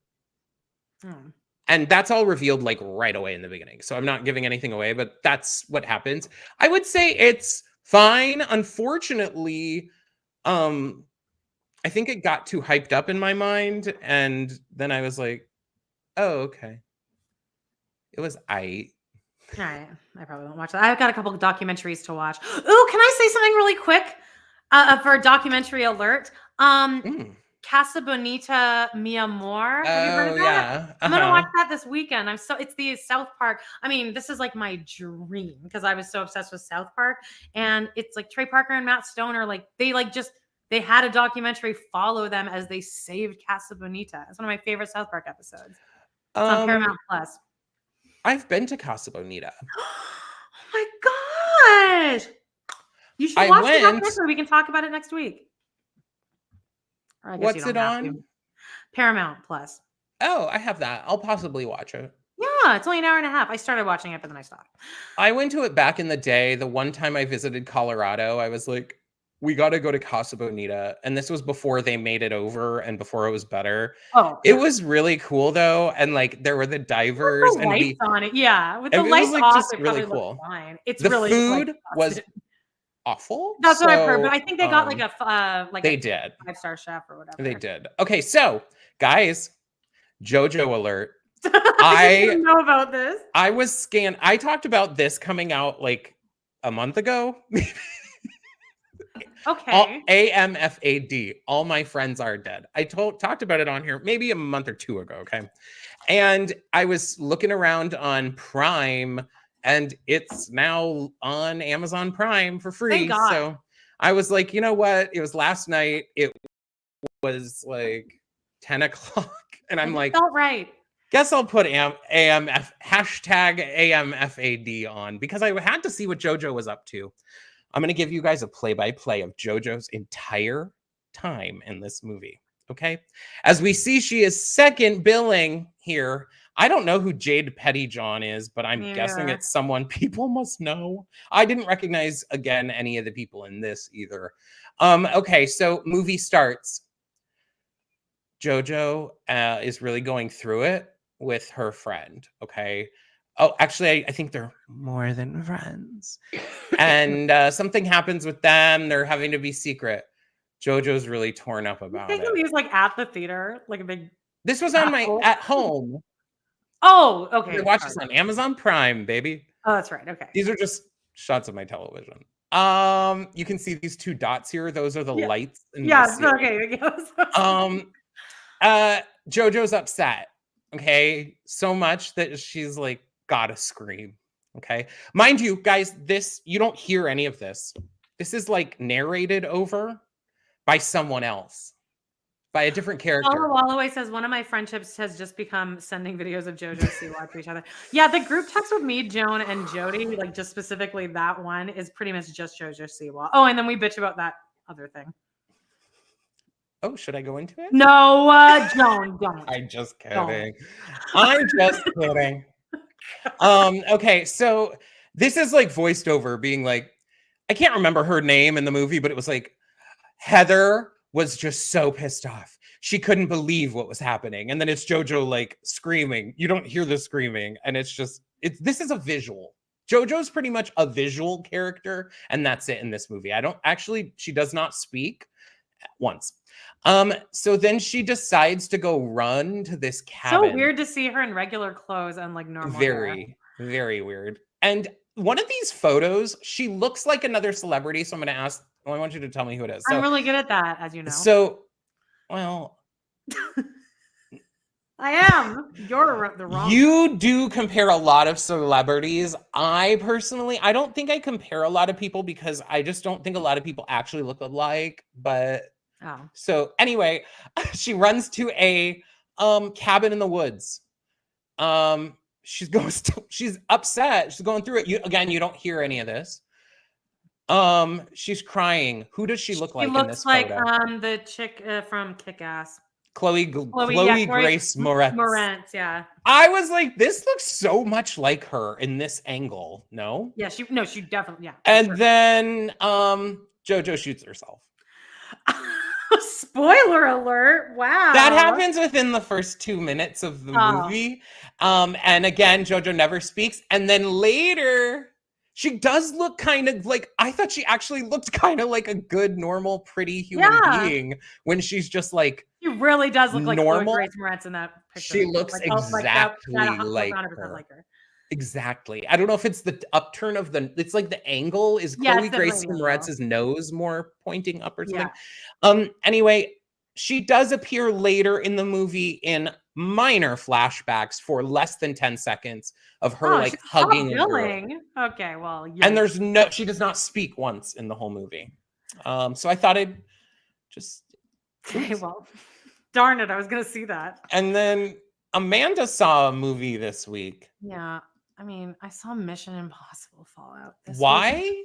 And that's all revealed like right away in the beginning. So I'm not giving anything away, but that's what happens. I would say it's fine. Unfortunately, I think it got too hyped up in my mind. And then I was like, Oh, okay. It was All right. I probably won't watch that. I've got a couple of documentaries to watch. Ooh, can I say something really quick for a documentary alert? Casa Bonita, Mi Amor. Have you heard of that? Yeah. I'm gonna watch that this weekend. It's the South Park. I mean, this is like my dream because I was so obsessed with South Park, and it's like Trey Parker and Matt Stone are like they had a documentary follow them as they saved Casa Bonita. It's one of my favorite South Park episodes. It's on Paramount Plus. I've been to Casa Bonita. Oh my gosh! You should watch the documentary. We can talk about it next week. What's it on? Paramount Plus. Oh, I have that. I'll possibly watch it. Yeah, it's only an hour and a half. I started watching it, but then I stopped. I went to it back in the day. The one time I visited Colorado, I was like, we got to go to Casa Bonita. And this was before they made it over and before it was better. Oh, it was really cool though. And like, there were the divers with the lights on it. Yeah. With the lights like, off, just it really probably cool. Fine. It's the really food was awful. That's what I've heard, but I think they got they did 5-star chef or whatever. They did. Okay, so guys, JoJo alert. I didn't know about this. I was scanned. I talked about this coming out like a month ago. Okay. AMFAD. All my friends are dead. I talked about it on here maybe a month or two ago. Okay, and I was looking around on Prime. And it's now on Amazon Prime for free. So I was like, you know what? It was last night. It was like 10 o'clock. And I'm like, felt right. Guess I'll put #AMFAD on because I had to see what JoJo was up to. I'm going to give you guys a play-by-play of JoJo's entire time in this movie. Okay. As we see, she is second billing here. I don't know who Jade Pettyjohn is, but I'm guessing it's someone people must know. I didn't recognize, again, any of the people in this either. Okay, so movie starts. JoJo is really going through it with her friend, okay? Oh, actually, I think they're more than friends. And something happens with them. They're having to be secret. JoJo's really torn up about it. He was like at the theater, like a big... This was on at home. Oh, okay. You watch this on Amazon Prime, baby. Oh, that's right. Okay. These are just shots of my television. You can see these two dots here. Those are the lights. Okay. JoJo's upset. Okay. So much that she's like, gotta scream. Okay. Mind you, guys, you don't hear any of this. This is like narrated over by someone else. By a different character. Paula Walloway says, one of my friendships has just become sending videos of JoJo Siwa to each other. Yeah, the group text with me, Joan, and Jody, like just specifically that one, is pretty much just JoJo Siwa. Oh, and then we bitch about that other thing. Oh, should I go into it? No, Joan, don't. I'm just kidding. I'm just kidding. Okay, so this is like voiced over being like, I can't remember her name in the movie, but it was like, Heather was just so pissed off. She couldn't believe what was happening. And then it's JoJo like screaming. You don't hear the screaming. And it's just, this is a visual. JoJo's pretty much a visual character. And that's it in this movie. She does not speak once. So then she decides to go run to this cabin. So weird to see her in regular clothes and like normal Very, very weird. And one of these photos, she looks like another celebrity. So I'm going to ask, I want you to tell me who it is. I'm really good at that, as you know. So, well, I am. You're the wrong. You do compare a lot of celebrities. I personally, I don't think I compare a lot of people because I just don't think a lot of people actually look alike. But so anyway, she runs to a cabin in the woods. She's upset. She's going through it. You don't hear any of this. She's crying. Who does she look like in this photo? She looks like the chick from Kick-Ass. Chloe Grace Moretz. Moretz, yeah. I was like, this looks so much like her in this angle. No? Yeah, she definitely, yeah. And then JoJo shoots herself. Spoiler alert. Wow. That happens within the first 2 minutes of the movie. And again, JoJo never speaks. And then later, she does look kind of like, I thought she actually looked kind of like a good, normal, pretty human being when she's just like, she really does look like normal. Grace Moretz in that picture. picture. She looks like, exactly that like 100% her. like her. Exactly. I don't know if it's the upturn of it's like the angle is Yeah, Chloe it's Grace definitely Moretz's nose more pointing up or something. Yeah. Anyway, she does appear later in the movie in minor flashbacks for less than 10 seconds of her Oh, like she's hugging a girl. billing. Okay, well, And yikes. she does not speak once in the whole movie. So I thought I'd just Okay, well, darn it, I was gonna see that. And then Amanda saw a movie this week. Yeah, I mean, I saw Mission Impossible Fallout. Why?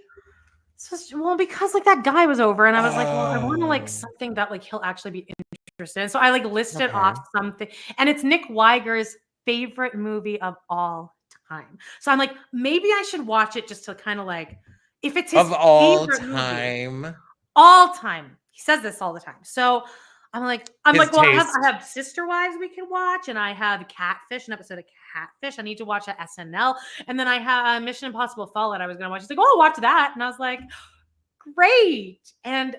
Well, because like that guy was over, and I was like, well, I want to like something that like he'll actually be interested in. So I like listed off something, and it's Nick Weiger's favorite movie of all time. So I'm like, maybe I should watch it just to kind of like, if it's his of all favorite time, movie, all time. He says this all the time. So I'm like, well, I have Sister Wives we can watch, and I have Catfish, an episode of Catfish. I need to watch that SNL, and then I have Mission Impossible Fallout. I was gonna watch. He's like, oh, watch that, and I was like, great. And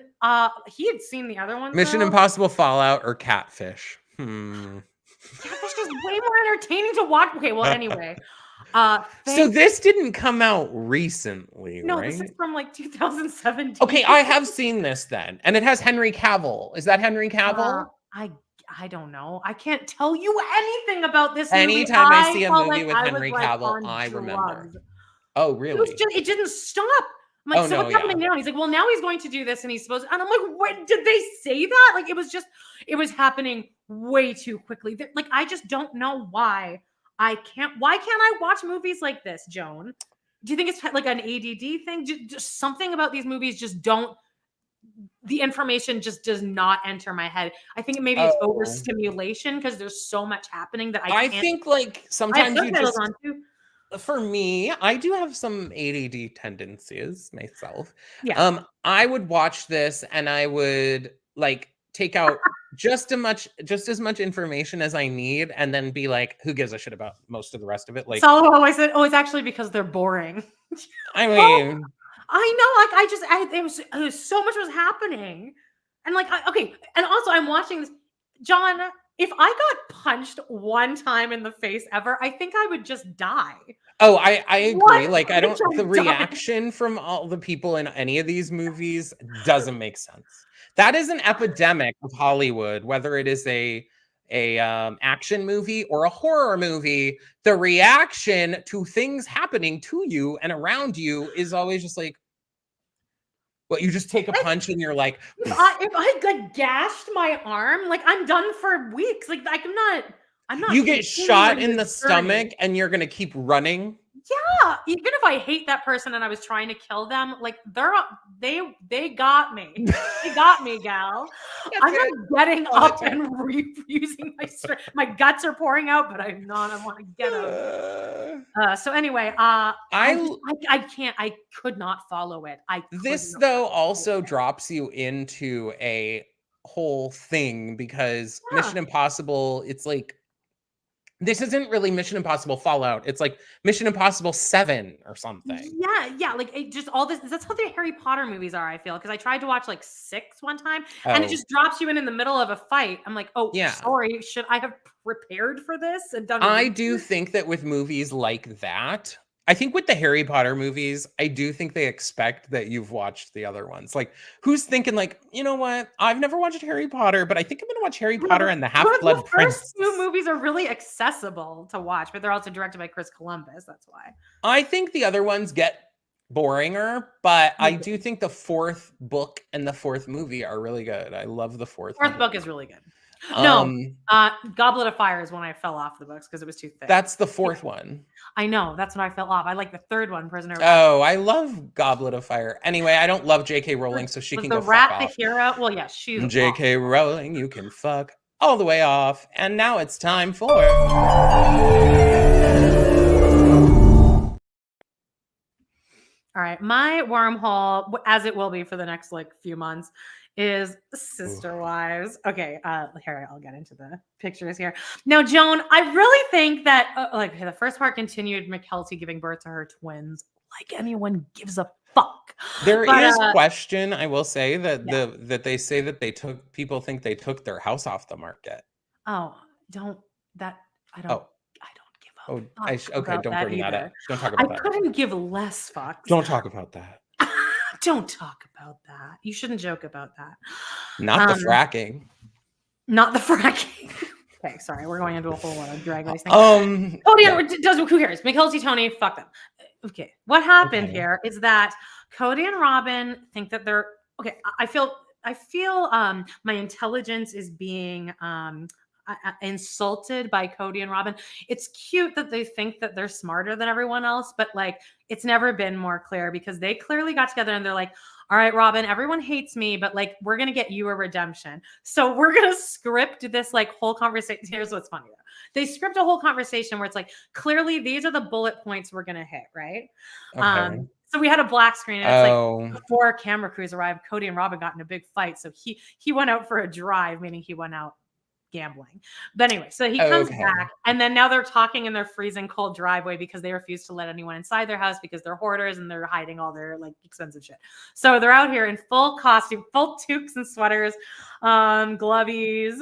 he had seen the other one. Mission Impossible Fallout or Catfish. Catfish is way more entertaining to watch. Okay, well, anyway. So this didn't come out recently, no, right? This is from like 2017. Okay, I have seen this then, and it has Henry Cavill. Is that Henry Cavill? I don't know. I can't tell you anything about this movie. Anytime I see a movie with Henry Cavill, I remember. Oh, really? It didn't stop. I'm like, so what's happening now? And he's like, well, now he's going to do this, and he's supposed. And I'm like, what? Did they say that? Like, it was happening way too quickly. Like, I just don't know why. Why can't I watch movies like this, Joan? Do you think it's like an ADD thing? Just something about these movies just don't. The information just does not enter my head. I think maybe it's overstimulation because there's so much happening that I think like sometimes you just. For me, I do have some ADD tendencies myself. Yeah. I would watch this and I would like take out just as much information as I need, and then be like, who gives a shit about most of the rest of it? Like, so I said, it's actually because they're boring. I mean, I know, like it was so much was happening, and like okay, and also I'm watching this, John. If I got punched one time in the face ever, I think I would just die. Oh, I agree. Like, I don't. The reaction from all the people in any of these movies doesn't make sense. That is an epidemic of Hollywood, whether it is a action movie or a horror movie. The reaction to things happening to you and around you is always just like, well, you just take a punch and you're like, if I like gashed my arm, like I'm done for weeks. Like I'm not. You get shot in the stomach and you're gonna keep running. Yeah, even if I hate that person and I was trying to kill them, like they got me. They got me, gal. I'm not getting up and using my strength. My guts are pouring out, but I'm not. I want to get up. So anyway, I can't. I could not follow it. This though also drops you into a whole thing because Mission Impossible. It's like. This isn't really Mission Impossible Fallout. It's like Mission Impossible 7 or something. Yeah. Like it just all this. That's how the Harry Potter movies are. I feel because I tried to watch like 6 one time, and it just drops you in the middle of a fight. I'm like, oh, yeah. Sorry. Should I have prepared for this and done? I do think that with movies like that. I think with the Harry Potter movies, I do think they expect that you've watched the other ones. Like, who's thinking like, you know what? I've never watched Harry Potter, but I think I'm going to watch Harry Potter and the Half-Blood Prince. The first 2 movies are really accessible to watch, but they're also directed by Chris Columbus. That's why. I think the other ones get boringer, but I do think the 4th book and the 4th movie are really good. I love the 4th. 4th book is really good. No, Goblet of Fire is when I fell off the books because it was too thick. That's the 4th one. I know. That's when I fell off. I like the 3rd one, Prisoner. Oh, I love Goblet of Fire. Anyway, I don't love J.K. Rowling, so she can go fuck off. The hero? Well, yeah, she's J.K. Rowling, you can fuck all the way off. And now it's time for... All right, my wormhole, as it will be for the next like few months, is Sister Wives. Okay, here, I'll get into the pictures here. Now, Joan, I really think that the first part continued McKelty giving birth to her twins. Like anyone gives a fuck. There is question, I will say, that that they say that people think they took their house off the market. Oh, don't that I don't Oh. give a fuck Okay, about don't that bring that either. up. Don't talk I about that. couldn't give less fucks. Don't talk about that. Don't talk about that. You shouldn't joke about that. Not the fracking. Not the fracking. Okay, sorry, we're going into a whole drag race thing. Cody, who cares? Mackenzie, Tony, fuck them. Okay, what happened here is that Cody and Robin think that they're okay. I feel my intelligence is being insulted by Cody and Robin. It's cute that they think that they're smarter than everyone else, but like it's never been more clear because they clearly got together and they're like, all right, Robin, everyone hates me, but like we're gonna get you a redemption. So we're gonna script this like whole conversation. Here's what's funny though. They script a whole conversation where it's like clearly these are the bullet points we're gonna hit, right? Okay. So we had a black screen and it's like before camera crews arrived, Cody and Robin got in a big fight. So he went out for a drive, meaning he went out gambling. But anyway, so he comes back and then now they're talking in their freezing cold driveway because they refuse to let anyone inside their house because they're hoarders and they're hiding all their like expensive shit. So they're out here in full costume, full toques and sweaters, glovies,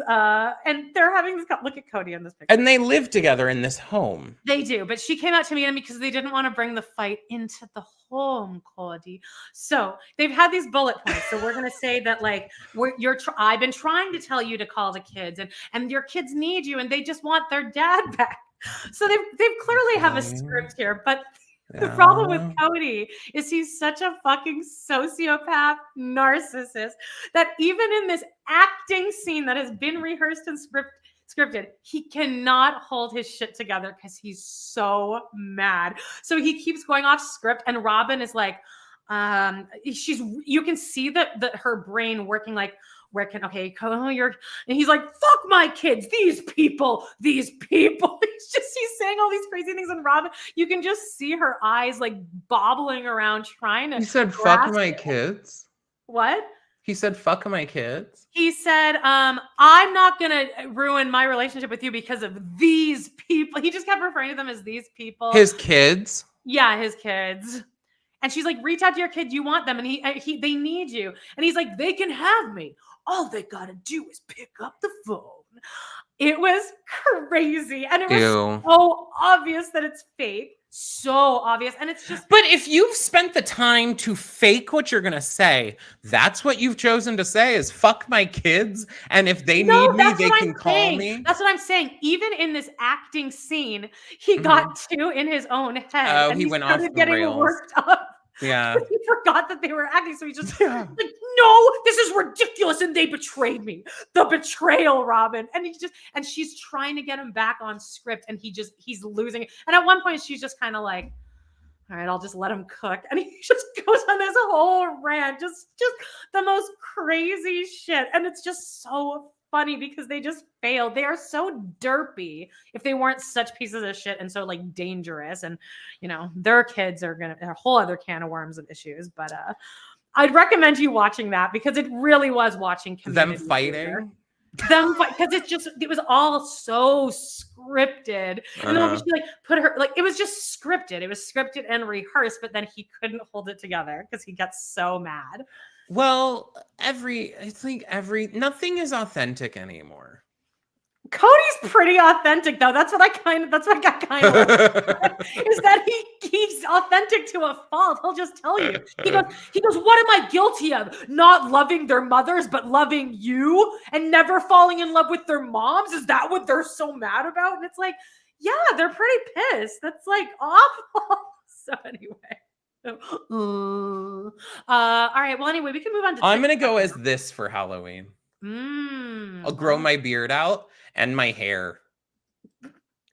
and they're having this look at Cody in this picture. And they live together in this home. They do, but she came out to meet him because they didn't want to bring the fight into the home, Cody. So they've had these bullet points. So we're gonna say that like I've been trying to tell you to call the kids, and your kids need you, and they just want their dad back. So they've clearly have a script here, but the problem with Cody is he's such a fucking sociopath narcissist that even in this acting scene that has been rehearsed and scripted, he cannot hold his shit together because he's so mad. So he keeps going off script, and Robin is like, you can see that her brain working like, and he's like, fuck my kids, these people. He's saying all these crazy things, and Robin, you can just see her eyes like bobbling around trying to. He said, fuck my kids. What? He said, fuck my kids. He said, I'm not going to ruin my relationship with you because of these people. He just kept referring to them as these people. His kids? Yeah, his kids. And she's like, reach out to your kids. You want them. And they need you. And he's like, they can have me. All they got to do is pick up the phone. It was crazy. And it was so obvious that it's fake. So obvious. And it's just. But if you've spent the time to fake what you're going to say, that's what you've chosen to say is fuck my kids. And if they need me, they can call me. That's what I'm saying. Even in this acting scene, he got too in his own head. Oh, and he went off the getting rails. Worked up. Yeah. He forgot that they were acting. So he just like, no, this is ridiculous. And they betrayed me. The betrayal, Robin. And she's trying to get him back on script. And he's losing it. And at one point, she's just kind of like, all right, I'll just let him cook. And he just goes on this whole rant, just the most crazy shit. And it's just so funny because they just failed. They are so derpy if they weren't such pieces of shit and so like dangerous. And their kids are a whole other can of worms of issues. But I'd recommend you watching that because it really was watching them fighting. Because it was all so scripted. And then she like put her like it was just scripted. It was scripted and rehearsed, but then he couldn't hold it together because he gets so mad. Well, nothing is authentic anymore. Cody's pretty authentic though. That's what got kind of is that he's authentic to a fault. He'll just tell you. He goes, what am I guilty of? Not loving their mothers, but loving you and never falling in love with their moms? Is that what they're so mad about? And it's like, yeah, they're pretty pissed. That's like awful. So anyway. All right. Well, anyway, we can move on to I'm going to go as this for Halloween. I'll grow my beard out and my hair.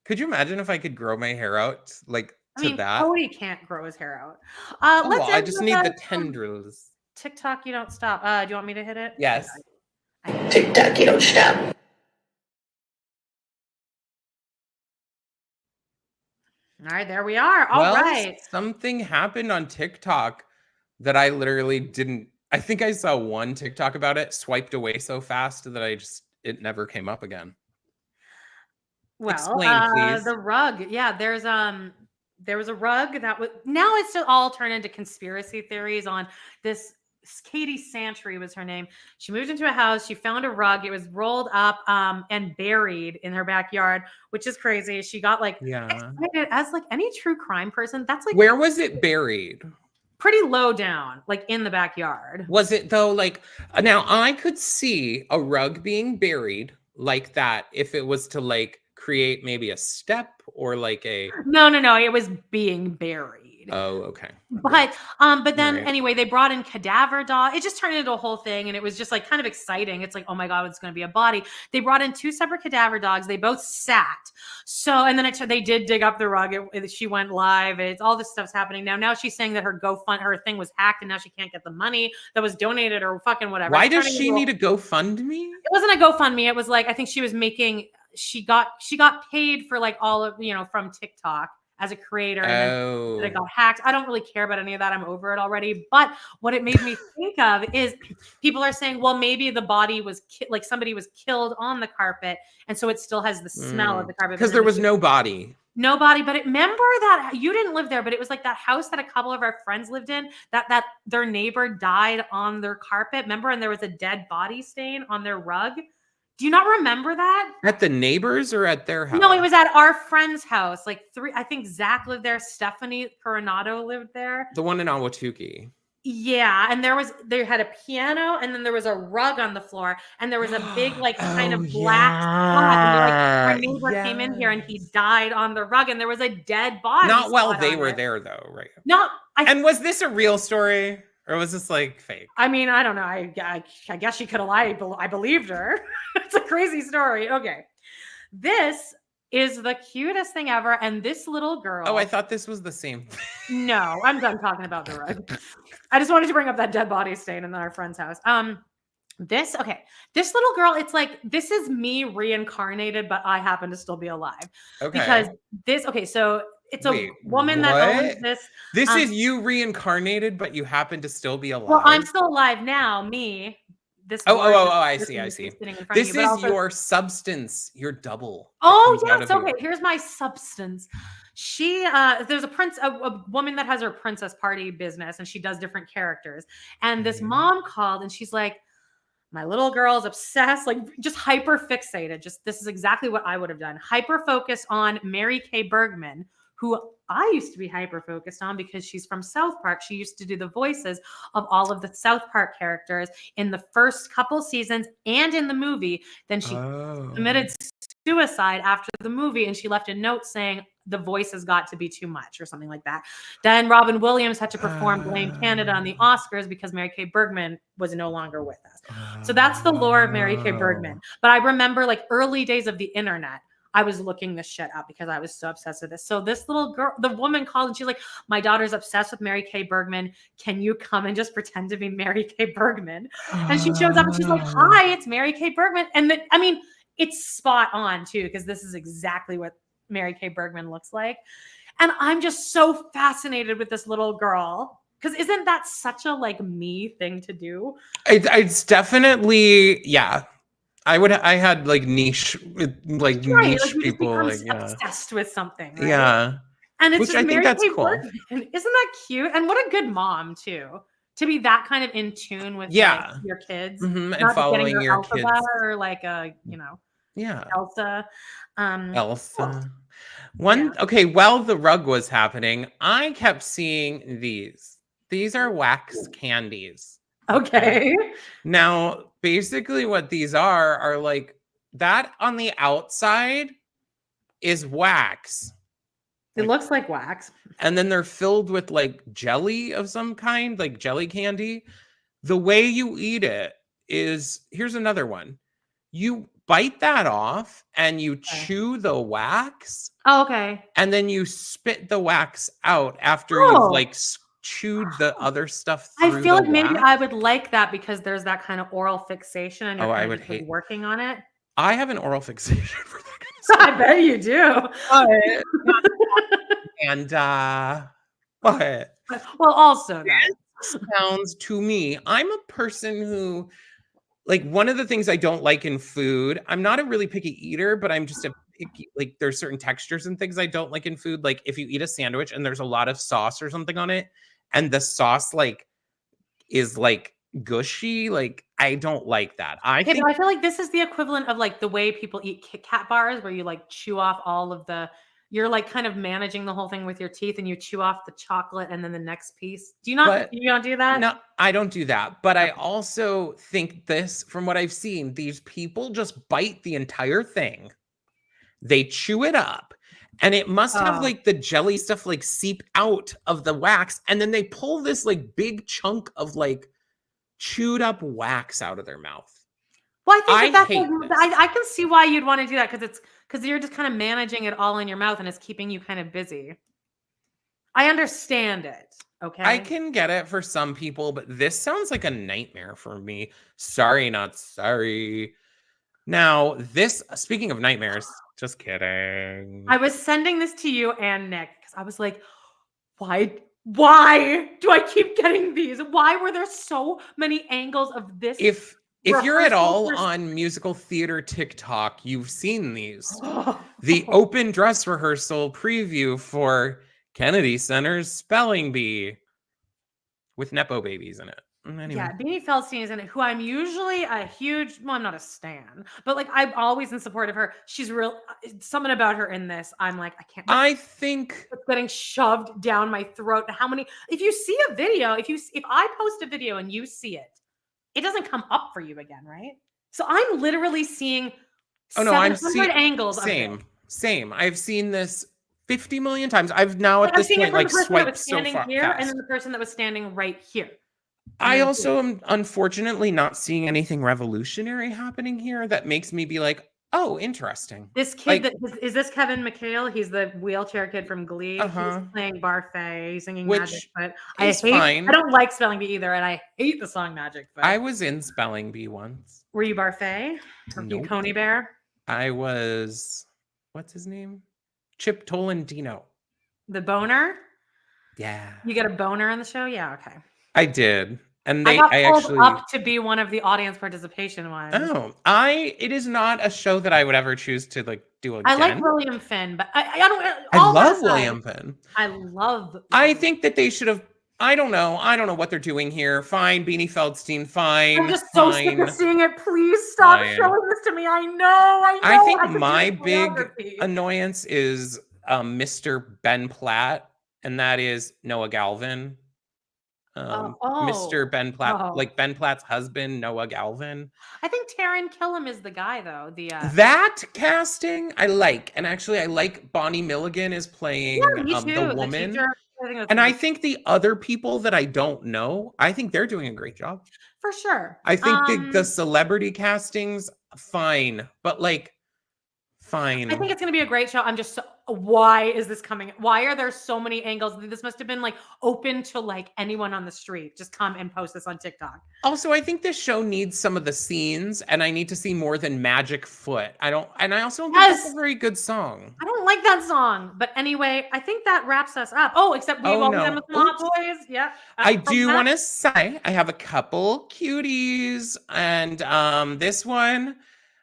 Could you imagine if I could grow my hair out that? Cody can't grow his hair out. I just need the tendrils. TikTok, you don't stop. Do you want me to hit it? Yes. TikTok, you don't stop. All right, there we are. All right. Something happened on TikTok that I literally didn't. I think I saw one TikTok about it, swiped away so fast that it never came up again. Well, explain, please. The rug. Yeah, there was a rug that was now it's all turned into conspiracy theories on this Katie Santry was her name. She moved into a house. She found a rug. It was rolled up and buried in her backyard, which is crazy. She got like excited, as like any true crime person. That's like, where was it buried? Pretty low down, like in the backyard. Was it though? Like now I could see a rug being buried like that if it was to like create maybe a step or like a No, it was being buried. Oh, okay. But then anyway, they brought in cadaver dog. It just turned into a whole thing, and it was just like kind of exciting. It's like, oh my God, it's going to be a body. They brought in 2 separate cadaver dogs. They both sat. So, and then they did dig up the rug. She went live. It's all this stuff's happening now. Now she's saying that her thing was hacked, and now she can't get the money that was donated or fucking whatever. Why does she need a GoFundMe? It wasn't a GoFundMe. It was like, I think she was making. She got paid for like all of from TikTok as a creator, and then it got hacked. I don't really care about any of that. I'm over it already. But what it made me think of is people are saying, well, maybe the body was like somebody was killed on the carpet, and so it still has the smell of the carpet. Because there was no body. Nobody, but remember that you didn't live there, but it was like that house that a couple of our friends lived in, that their neighbor died on their carpet. Remember? And there was a dead body stain on their rug. Do you not remember that? At the neighbors or at their house? No, it was at our friend's house. Like 3, I think Zach lived there. Stephanie Coronado lived there. The one in Ahwatukee. Yeah. And they had a piano, and then there was a rug on the floor, and there was a big, like kind of black spot. And our neighbor came in here and he died on the rug, and there was a dead body. Not while they were there though, right? No. And was this a real story? Or was this like fake? I mean, I don't know. I guess she could have lied. I believed her. It's a crazy story. Okay. This is the cutest thing ever. And this little girl. Oh, I thought this was the same thing. No, I'm done talking about the rug. I just wanted to bring up that dead body stain in our friend's house. This little girl, it's like, this is me reincarnated, but I happen to still be alive. Okay. Because so it's a woman that owns this. This is you reincarnated, but you happen to still be alive. Well, I'm still alive now. Me. This. I see. This is your substance, your double. Oh yes. Okay. Here's my substance. She there's a woman that has her princess party business, and she does different characters. And this mom called, and she's like, my little girl is obsessed, like just hyper fixated. This is exactly what I would have done. Hyper focused on Mary Kay Bergman, who I used to be hyper focused on because she's from South Park. She used to do the voices of all of the South Park characters in the first couple seasons and in the movie. Then she committed suicide after the movie, and she left a note saying the voices got to be too much or something like that. Then Robin Williams had to perform Blame Canada on the Oscars because Mary Kay Bergman was no longer with us. So that's the lore of Mary Kay Bergman. But I remember like early days of the internet, I was looking this shit up because I was so obsessed with this. So this little girl, the woman called, and she's like, my daughter's obsessed with Mary Kay Bergman. Can you come and just pretend to be Mary Kay Bergman? And she shows up and she's like, hi, it's Mary Kay Bergman. And it's spot on too, because this is exactly what Mary Kay Bergman looks like. And I'm just so fascinated with this little girl. Because isn't that such a like me thing to do? It's definitely, yeah. I had like niche people like obsessed with something. Right? Yeah. And it's which I think that's cool. Bergman. Isn't that cute? And what a good mom too. To be that kind of in tune with like, your kids. Mm-hmm. And following your kids. Or like Elsa. Elsa. While the rug was happening, I kept seeing these. These are wax candies. Okay. Now, basically what these are like that on the outside is wax. It looks like wax. And then they're filled with like jelly of some kind, like jelly candy. The way you eat it is, here's another one. You bite that off and you chew the wax. Oh, okay. And then you spit the wax out after you've like chewed the other stuff through. I feel like maybe I would like that because there's that kind of oral fixation, and you're I would hate working on it. I have an oral fixation for that. I bet you do. And but well, also that sounds to me, I'm a person who, like, one of the things I don't like in food, I'm not a really picky eater, but I'm just a picky, like, there's certain textures and things I don't like in food. Like if you eat a sandwich and there's a lot of sauce or something on it, and the sauce like is like gushy. Like, I don't like that. I Okay, think but I feel like this is the equivalent of like the way people eat Kit Kat bars, where you like chew off all of the. You're like kind of managing the whole thing with your teeth, and you chew off the chocolate and then the next piece. Do you not? But You don't do that? no, I don't do that. But I Okay. also think this, from what I've seen, these people just bite the entire thing. They chew it up. And it must have Oh. like the jelly stuff like seep out of the wax. And then they pull this like big chunk of like chewed up wax out of their mouth. Well, I think I that's hate like, this. I can see why you'd want to do that because you're just kind of managing it all in your mouth and it's keeping you kind of busy. I understand it. Okay. I can get it for some people, but this sounds like a nightmare for me. Sorry, not sorry. Now, this, speaking of nightmares, just kidding. I was sending this to you and Nick because I was like, why do I keep getting these? Why were there so many angles of this? If you're at all rehearsal on musical theater TikTok, you've seen these. The open dress rehearsal preview for Kennedy Center's Spelling Bee with Nepo babies in it. Anyway. Yeah, Beanie Feldstein is in it, who I'm usually a huge, well, I'm not a stan, but like I'm always in support of her. She's real, something about her in this. I'm like, I can't. I think it's getting shoved down my throat. How many, if you see a video, if I post a video and you see it, it doesn't come up for you again, right? So I'm literally seeing I'm 700 angles. Same. I've seen this 50 million times. I've now at this point like swiped so far here fast. and then the person that was standing right here. I also am unfortunately not seeing anything revolutionary happening here that makes me be like, oh, interesting. This kid, is this Kevin McHale? He's the wheelchair kid from Glee. He's playing Barfay, he's singing Magic, but I don't like Spelling Bee either, and I hate the song Magic. But I was in Spelling Bee once. Were you Barfay? Or you Coney Bear? I was, what's his name? Chip Tolentino. The boner? Yeah. You get a boner on the show? Yeah, okay. I did. And I got pulled up to be one of the audience participation ones. Oh, it is not a show that I would ever choose to like do again. I like William Finn, but I don't. I love William Finn. I think that they should have. I don't know what they're doing here. Fine, Beanie Feldstein. Fine. I'm just so sick of seeing it. Please stop showing this to me. I know. I think my big annoyance is Mr. Ben Platt, and that is Noah Galvin. Mr. Ben Platt, like Ben Platt's husband, Noah Galvin. I think Taran Killam is the guy, though. That casting I like, and actually I like Bonnie Milligan is playing the woman. And I think the other people that I don't know, I think they're doing a great job. For sure. I think the celebrity castings, fine, but like, fine. I think it's going to be a great show. I'm just why is this coming? Why are there so many angles? This must have been like open to like anyone on the street. Just come and post this on TikTok. Also, I think this show needs some of the scenes, and I need to see more than Magic Foot. I also don't think that's a very good song. I don't like that song. But anyway, I think that wraps us up. Oh, except we've always done with some Hot Boys. Yeah. I do want to say I have a couple cuties, and this one,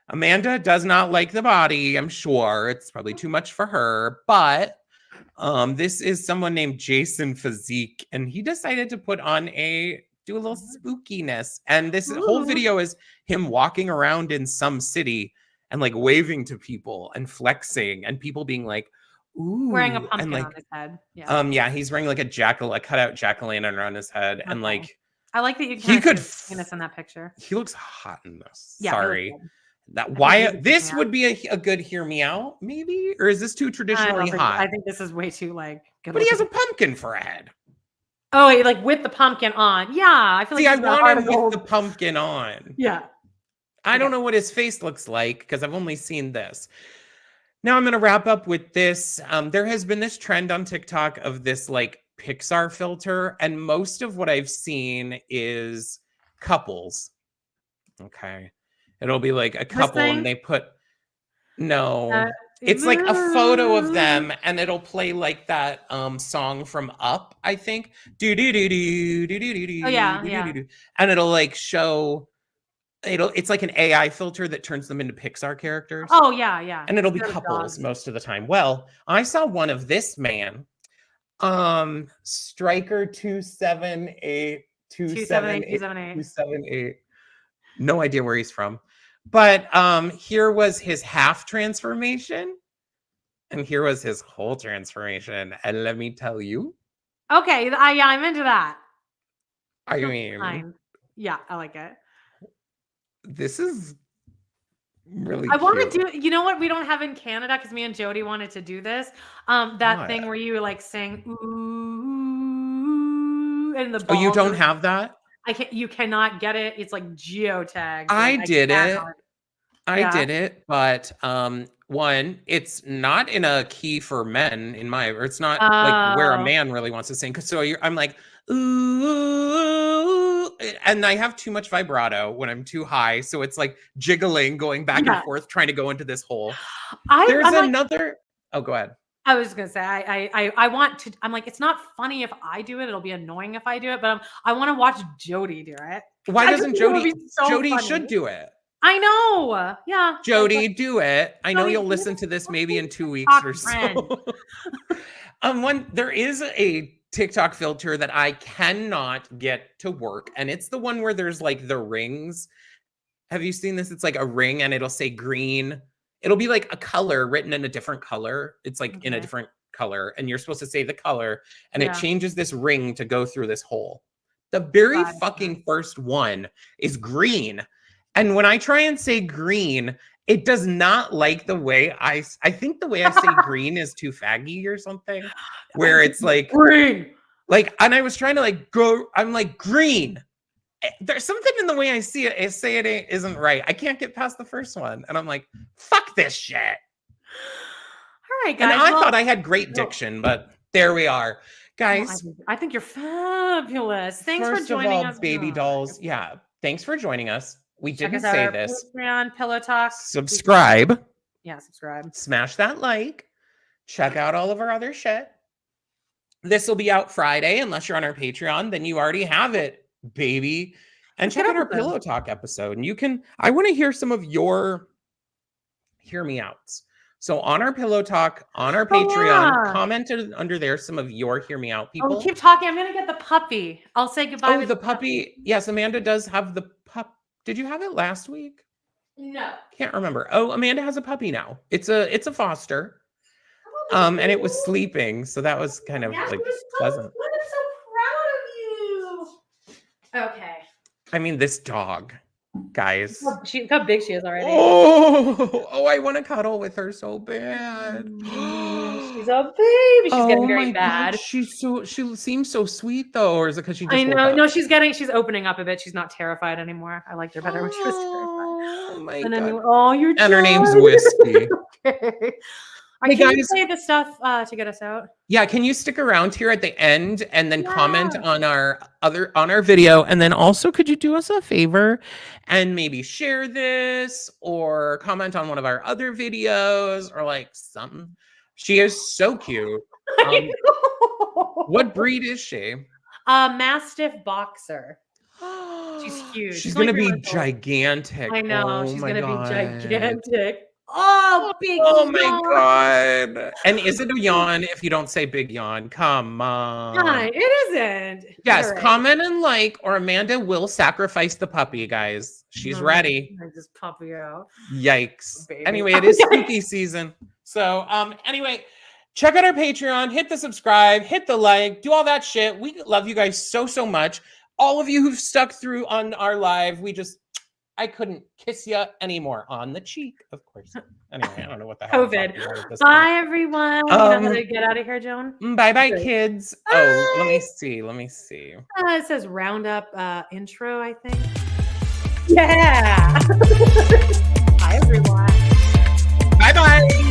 Amanda does not like the body. I'm sure it's probably too much for her, but this is someone named Jason Physique, and he decided to put on do a little spookiness. And this whole video is him walking around in some city and like waving to people and flexing, and people being like, ooh, wearing a pumpkin and, like, on his head. Yeah, he's wearing like a cutout jack-o'-lantern around his head, and like, I like that you could see this in that picture. He looks hot in this. Yeah, sorry. This would be a good hear me out, maybe? Or is this too traditionally hot? I think this is way too like good. But he has a pumpkin for a head. Oh, like with the pumpkin on. Yeah, I feel like I want him with the pumpkin on. Yeah. I don't know what his face looks like because I've only seen this. Now I'm going to wrap up with this. There has been this trend on TikTok of this like Pixar filter, and most of what I've seen is couples. Okay. It'll be like a couple and they put it's like a photo of them, and it'll play like that song from Up, I think. Do do do do do do do. Oh yeah. And it'll like show it's like an AI filter that turns them into Pixar characters. Oh yeah. And it'll be couples most of the time. Well, I saw one of this man, Striker 278 278. 278. No idea where he's from. But here was his half transformation. And here was his whole transformation. And let me tell you. Okay. Yeah, I'm into that. I mean. Fine. Yeah, I like it. This is really I want to do, you know what we don't have in Canada, because me and Jody wanted to do this. That thing where you like sing ooh and the you don't have that? You cannot get it. It's like geotagged. I did it, but one, it's not in a key for men or it's not like where a man really wants to sing. So I'm like, ooh, and I have too much vibrato when I'm too high. So it's like jiggling, going back and forth, trying to go into this hole. There's another. Oh, go ahead. I was just gonna say, I want to. I'm like, it's not funny if I do it. It'll be annoying if I do it. But I want to watch Jody do it. Why doesn't Jody? Jody should do it. I know. Yeah. Jody, do it. I know you'll listen to this maybe in 2 weeks or so. There is a TikTok filter that I cannot get to work, and it's the one where there's like the rings. Have you seen this? It's like a ring and it'll say green. It'll be like a color written in a different color. It's like in a different color, and you're supposed to say the color, and it changes this ring to go through this hole. The very fucking first one is green. And when I try and say green, it does not like the way I think the way I say green is too faggy or something, where it's like green. Like, and I was trying to like go, I'm like green. There's something in the way I see it, say it isn't right. I can't get past the first one. And I'm like, fuck this shit. All right, guys. And I thought I had great diction, but there we are. Guys. I think you're fabulous. Thanks for joining us. Baby dolls. Yeah. Thanks for joining us. We didn't say this. Patreon, Pillow Talk. Subscribe. Yeah, subscribe. Smash that like. Check out all of our other shit. This will be out Friday. Unless you're on our Patreon, then you already have it, baby. And check out our Pillow Talk episode. And I want to hear some of your hear me outs. So on our Pillow Talk, on our Patreon, comment under there some of your hear me out people. Oh, keep talking. I'm going to get the puppy. I'll say goodbye. Oh, the puppy. Yes, Amanda does have the pup. Did you have it last week? No. Can't remember. Oh, Amanda has a puppy now. It's a foster. And it was sleeping, so that was kind of like pleasant. I'm so proud of you. Okay. I mean, this dog, guys. Look how big she is already. Oh, I want to cuddle with her so bad. She's a baby. She's getting very bad. God, she seems so sweet though, or is it because she just I know. No, she's opening up a bit. She's not terrified anymore. I liked her better when she was terrified. Oh my God. You're and her name's Whiskey. Okay. Hey, can you say the stuff to get us out? Yeah, can you stick around here at the end and then comment on our video? And then also, could you do us a favor and maybe share this or comment on one of our other videos or like something? She is so cute. What breed is she? Mastiff boxer. She's huge. She's gonna be gigantic. I know. She's gonna be gigantic. Oh, big yawn. My God. And is it a yawn if you don't say big yawn? Come on. It isn't. Yes, comment and like, or Amanda will sacrifice the puppy, guys. She's ready. I just puppy out. Yikes. Anyway, it is spooky season. So, anyway, check out our Patreon, hit the subscribe, hit the like, do all that shit. We love you guys so, so much. All of you who've stuck through on our live, I couldn't kiss you anymore on the cheek, of course. Anyway, I don't know what the hell. COVID. Bye, everyone. You know how to get out of here, Joan? Bye, kids. Bye. Oh, let me see. It says Roundup intro, I think. Yeah. Bye, everyone. Bye.